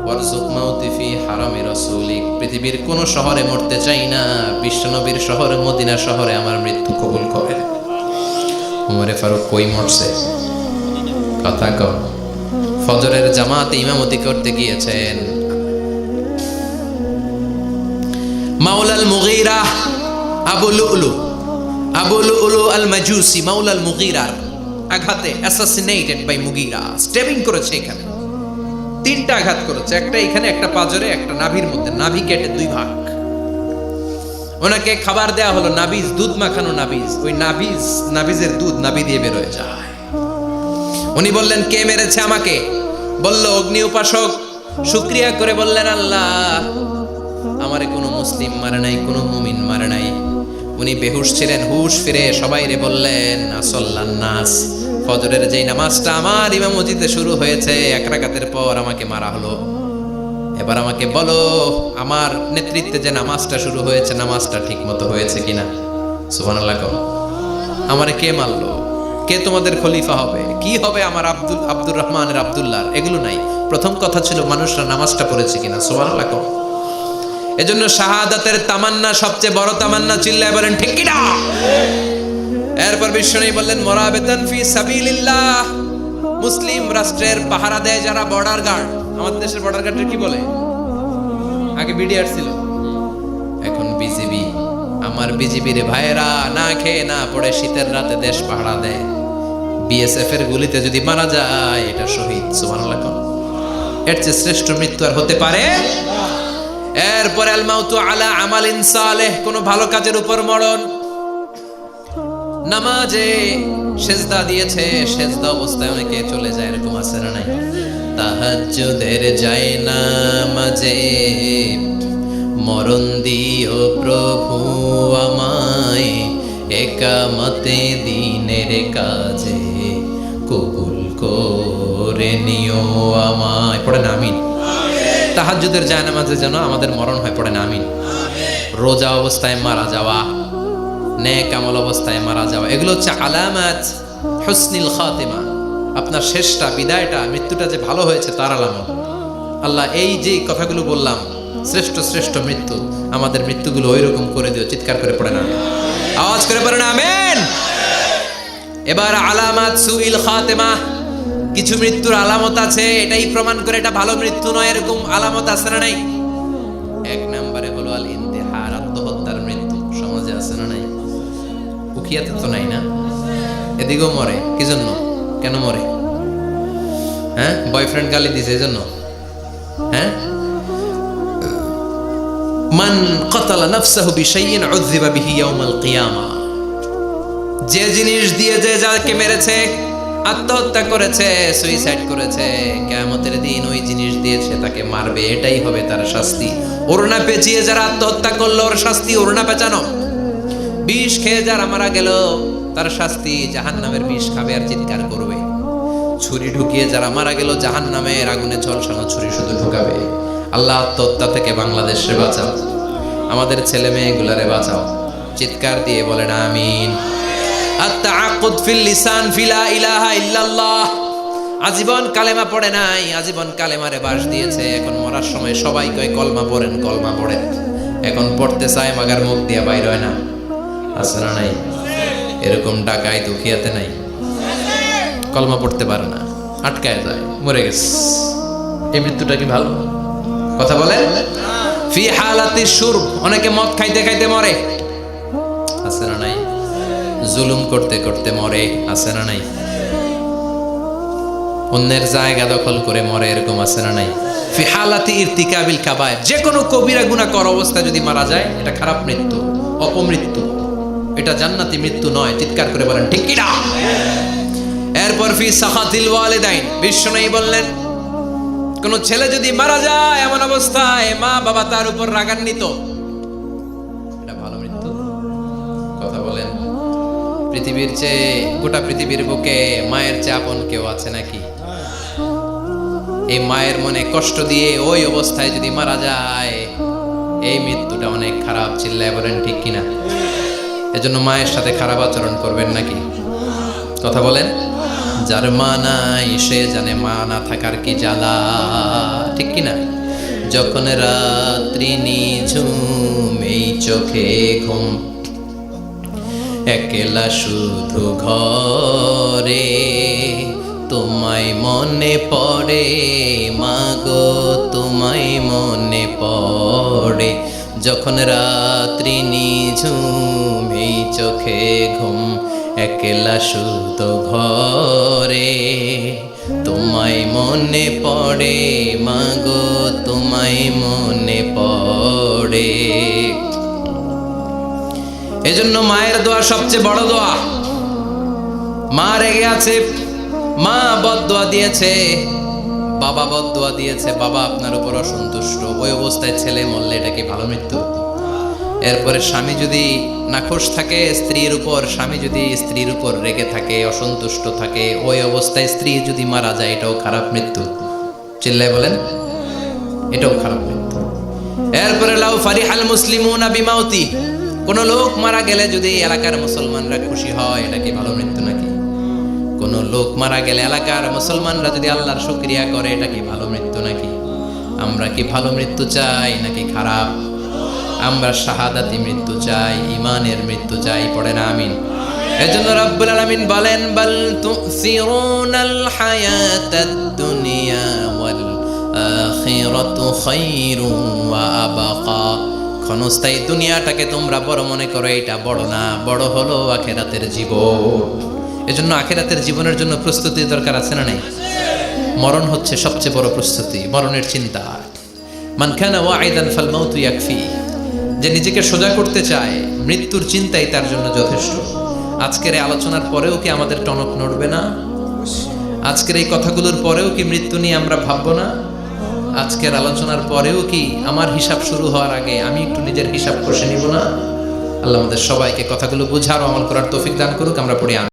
ওয়ারযুক মাউতি ফি হারামি রাসূলিক, পৃথিবীর কোন শহরে মরতে চাই না, বিশ্বনবীর শহর মদিনা শহরে আমার মৃত্যু কবুল করেন। ওমর ফারুক কই মরছে? কথা কও। ফজরের জামাতে ইমামতি করতে গিয়েছেন, মাওলাল মুগীরা আবু লুলু আল মাজুসি মাওলাল মুগীরার আঘাতে অ্যাসাসিনেটেড বাই মুগীরা, স্টেপিং করেছে এখানে, তিনটা আঘাত করেছে, একটা এখানে, একটা পাজরে, একটা নাভির মধ্যে, নাভি কেটে দুই ভাগ। ওনাকে খাবার দেয়া হলো নাবিজ, দুধ মাখানো নাবিজ, ওই নাবিজের দুধ নাভি দিয়ে বের হয়ে যায়। উনি বললেন কে মেরেছে আমাকে? বলল অগ্নি উপাসক। শুকরিয়া করে বললেন আল্লাহ আমারে কোনো মুসলিম মারে নাই, কোনো মুমিন মারে নাই। উনি বেহুশ ছিলেন, হুশ ফিরে সবাই রে বললেন আসল্লান নাস, ফজরের যেই নামাজটা আমার ইমামতিতে শুরু হয়েছে, এক রাকাতের পর আমাকে মারা হলো। এবার আমাকে বলো আমার নেতৃত্বে যে নামাজটা শুরু হয়েছে, নামাজটা ঠিক মতো হয়েছে কিনা? সুবহানাল্লাহ। আমারে কে মারলো? কে তোমাদের খলিফা হবে? কি হবে আমার আব্দুর রহমানের আব্দুল্লাহ? এগুলো নাই, প্রথম কথা ছিল মানুষরা নামাজটা পড়েছে কিনা। সুবহানাল্লাহ। এজন্য শাহাদাতের তামান্না সবচেয়ে বড় তামান্না। চিল্লায় বলেন ঠিক কিনা? এরপর বিশ্বনবী বললেন মুরাবিতান ফি সাবিলিল্লাহ, মুসলিম রাষ্ট্রের পাহারা দেয় যারা, বর্ডার গার্ড। আমাদের দেশের বর্ডার গার্ডের কি বলে? আগে বিডিআর ছিল, এখন বিজিবি। আমার বিজিবির ভাইয়েরা না খেয়ে না পড়ে শীতের রাতে দেশ পাহারা দেয়। বিএসএফ এর গুলিতে যদি মারা যায় এটা শহীদ। সুবহানাল্লাহ। এর চেয়ে শ্রেষ্ঠ মৃত্যু আর হতে পারে? এরপরে আল মাউতু আলা আমালিন সালেহ, কোন ভালো কাজের উপর মরণ। নামাজে সেজদা দিয়েছে, সেজদা অবস্থায় অনেকে চলে যায়, এরকম আছে না নাই? তাহাজ্জুদের যায় নামাজে মরণ দিও প্রভু আমায়, একামতে দিনের কাজে কবুল করে নিও আমায়। পড়েন আমিন। তাহাজ্জুদের জায়নামাজে যেন আমাদের মরণ হয়, পড়েন আমিন। রোজা অবস্থায় মারা যাওয়া, নেক আমল অবস্থায় মারা যাওয়া, এগুলো হচ্ছে আলামাত হুসনিল খাতিমা। আপনার শেষটা, বিদায়টা, মৃত্যুটা যে ভালো হয়েছে তার আলামত। আল্লাহ এই যে কথাগুলো বললাম, শ্রেষ্ঠ শ্রেষ্ঠ মৃত্যু, আমাদের মৃত্যুগুলো ওইরকম করে দিও। চিৎকার করে পড়েন আমিন, আওয়াজ করে পড়েন আমিন। এবার আলামাত সুইল খাতিমা, কিছু মৃত্যুর আলামত আছে, এটাই প্রমাণ করে এটা ভালো মৃত্যু নয়, এরকম আলামত আছে না নাই? এক নম্বরে হলো আল ইন্তিহার, আত্মহত্যার মৃত্যু। সমাজে আছে না নাই? উখিয়াতে তো নাই না? এদিকেও মরে, কি জন্য? কেন মরে? হ্যাঁ, বয়ফ্রেন্ড গালি দিছে এজন্য? হ্যাঁ, মান ক্বাতালা নাফসাহু বিশাইইন উযযিবা বিহি ইয়াউমাল কিয়ামা, যে জিনিস দিয়ে যে যাকে মেরেছে, আত্মহত্যা করেছে, সুইসাইড করেছে, কিয়ামতের দিন ওই জিনিস দিয়েছে তাকে মারবে, এটাই হবে তার শাস্তি। ওড়না পেঁচিয়ে যারা আত্মহত্যা করলো ওর শাস্তি ওড়না পেঁচানো। বিষ খেয়ে যারা মারা গেল তার শাস্তি জাহান্নামের বিষ খাবে আর চিৎকার করবে। ছুরি ঢুকিয়ে যারা মারা গেল জাহান্নামের আগুনে ঝলসানো ছুরি শুধু ঢুকাবে। আল্লাহ আত্মহত্যা থেকে বাংলাদেশে বাঁচাও, আমাদের ছেলে মেয়েগুলারে বাঁচাও। চিৎকার দিয়ে বলেন আমিন। আত-তাআক্কুদ ফিল লিসান ফিলা ইলাহা ইল্লাল্লাহ। আজীবন কালেমা পড়ে নাই, আজীবন কালেমারে বাস দিয়েছে, এখন মরার সময় সবাই কয় কলমা পড়েন, কলমা পড়েন। এখন পড়তে চায় মাগার মুখ দিয়া বাইর হয় না। আছে না নাই? এরকম ডাকায় দুখিয়াতে নাই, কলমা পড়তে পারে না, আটকায় যায়, মরে গেছে। এই মৃত্যুটা কি ভালো কথা বলেন? ফি হালাতি শুরব, অনেকে মদ খাইতে খাইতে মরে, আছে না নাই? জুলুম করতে করতে মরে, আছে না নাই? অন্যের জায়গা দখল করে মরে, এরকম আছে না নাই? ফি হালাতি ইরতিকাবিল কাবায়ের, যে কোনো কবিরা গুনাহ করা অবস্থায় যদি মারা যায় এটা খারাপ মৃত্যু, অপমৃত্যু, এটা জান্নাতি মৃত্যু নয়। চিৎকার করে বলেন ঠিক কি না? এরপর ফি সাখাতিল ওয়ালিদাইন, বিশ্বনবী বললেন কোন ছেলে যদি মারা যায় এমন অবস্থায় মা বাবা তার উপর রাগান্বিত, এটা ভালো মৃত্যু? কথা বলেন। পৃথিবীর চেয়ে, গোটা পৃথিবীর বুকে মায়ের চেয়ে আপন কেউ আছে নাকি? এই মায়ের মনে কষ্ট দিয়ে ওই অবস্থায় যদি মারা যায় এই মৃত্যুটা অনেক খারাপ। চিল্লায় বলেন ঠিক কিনা? এজন্য মায়ের সাথে খারাপ আচরণ করবেন নাকি? কথা বলেন। যার মা নাই সে জানে মা না থাকার কি জ্বালা, ঠিক কিনা? যখন রাত্রি নিঝুম এই চোখে ঘুম, একলা শুধু ঘরে তোমায় মনে পড়ে মাগো, তোমায় মনে পড়ে। যখন রাত্রি নিঝুম এই চোখে ঘুম, একলা শুধু ঘরে তোমায় মনে পড়ে মাগো, তোমায় মনে পড়ে। এজন্য মায়ের দোয়া সবচেয়ে বড় দোয়া। মা রেগে আছে, মা বদদোয়া দিয়েছে, বাবা বদদোয়া দিয়েছে, বাবা আপনার উপর অসন্তুষ্ট, ওই অবস্থায় ছেলে মরলে এটা কি ভালো মৃত্যু? এরপরে স্বামী যদি নাখোশ থাকে স্ত্রীর উপর, স্বামী যদি স্ত্রীর উপর রেগে থাকে, অসন্তুষ্ট থাকে, ওই অবস্থায় স্ত্রী যদি মারা যায় এটাও খারাপ মৃত্যু। চিল্লায় বলেন এটাও খারাপ মৃত্যু। এরপরে লাউ ফারিহাল মুসলিমুনা বিমাউতি, কোন লোক মারা গেলে যদি এলাকার মুসলমানরা খুশি হয় এটা কি ভালো মৃত্যু নাকি? কোন লোক মারা গেলে এলাকার মুসলমানরা যদি আল্লাহর শুকরিয়া করে এটা কি ভালো মৃত্যু নাকি? আমরা কি ভালো মৃত্যু চাই নাকি খারাপ? আমরা শাহাদাতি মৃত্যু চাই, ঈমানের মৃত্যু চাই। পড়ে না আমিন। এজন্য রব্বুল আলামিন বলেন বাল তুসিরুনাল হায়াতাদ দুনিয়া ওয়াল আখিরাতু খায়রুন ওয়া আবকা। ক্ষণস্থায়ী দুনিয়াটাকে তোমরা বড় মনে করো, এটা বড় না, বড় হলো আখিরাতের জীবন। এজন্য আখিরাতের জীবনের জন্য প্রস্তুতি দরকার, আছে না নাই? মরণ হচ্ছে সবচেয়ে বড় প্রস্তুতি, মরণের চিন্তা। মান কানা ওয়াইদান ফাল মাউতু ইয়াকফি, যে নিজেকে সোজা করতে চায় মৃত্যুর চিন্তাই তার জন্য যথেষ্ট। আজকের এই আলোচনার পরেও কি আমাদের টনক নড়বে না? আজকের এই কথাগুলোর পরেও কি মৃত্যু নিয়ে আমরা ভাববো না? আজকের আলোচনার পরেও কি আমার হিসাব শুরু হওয়ার আগে আমি একটু নিজের হিসাব কষে নিব না? আল্লাহ আমাদের সবাইকে কথাগুলো বুঝার ও আমল করার তৌফিক দান করুক। আমরা পড়ি।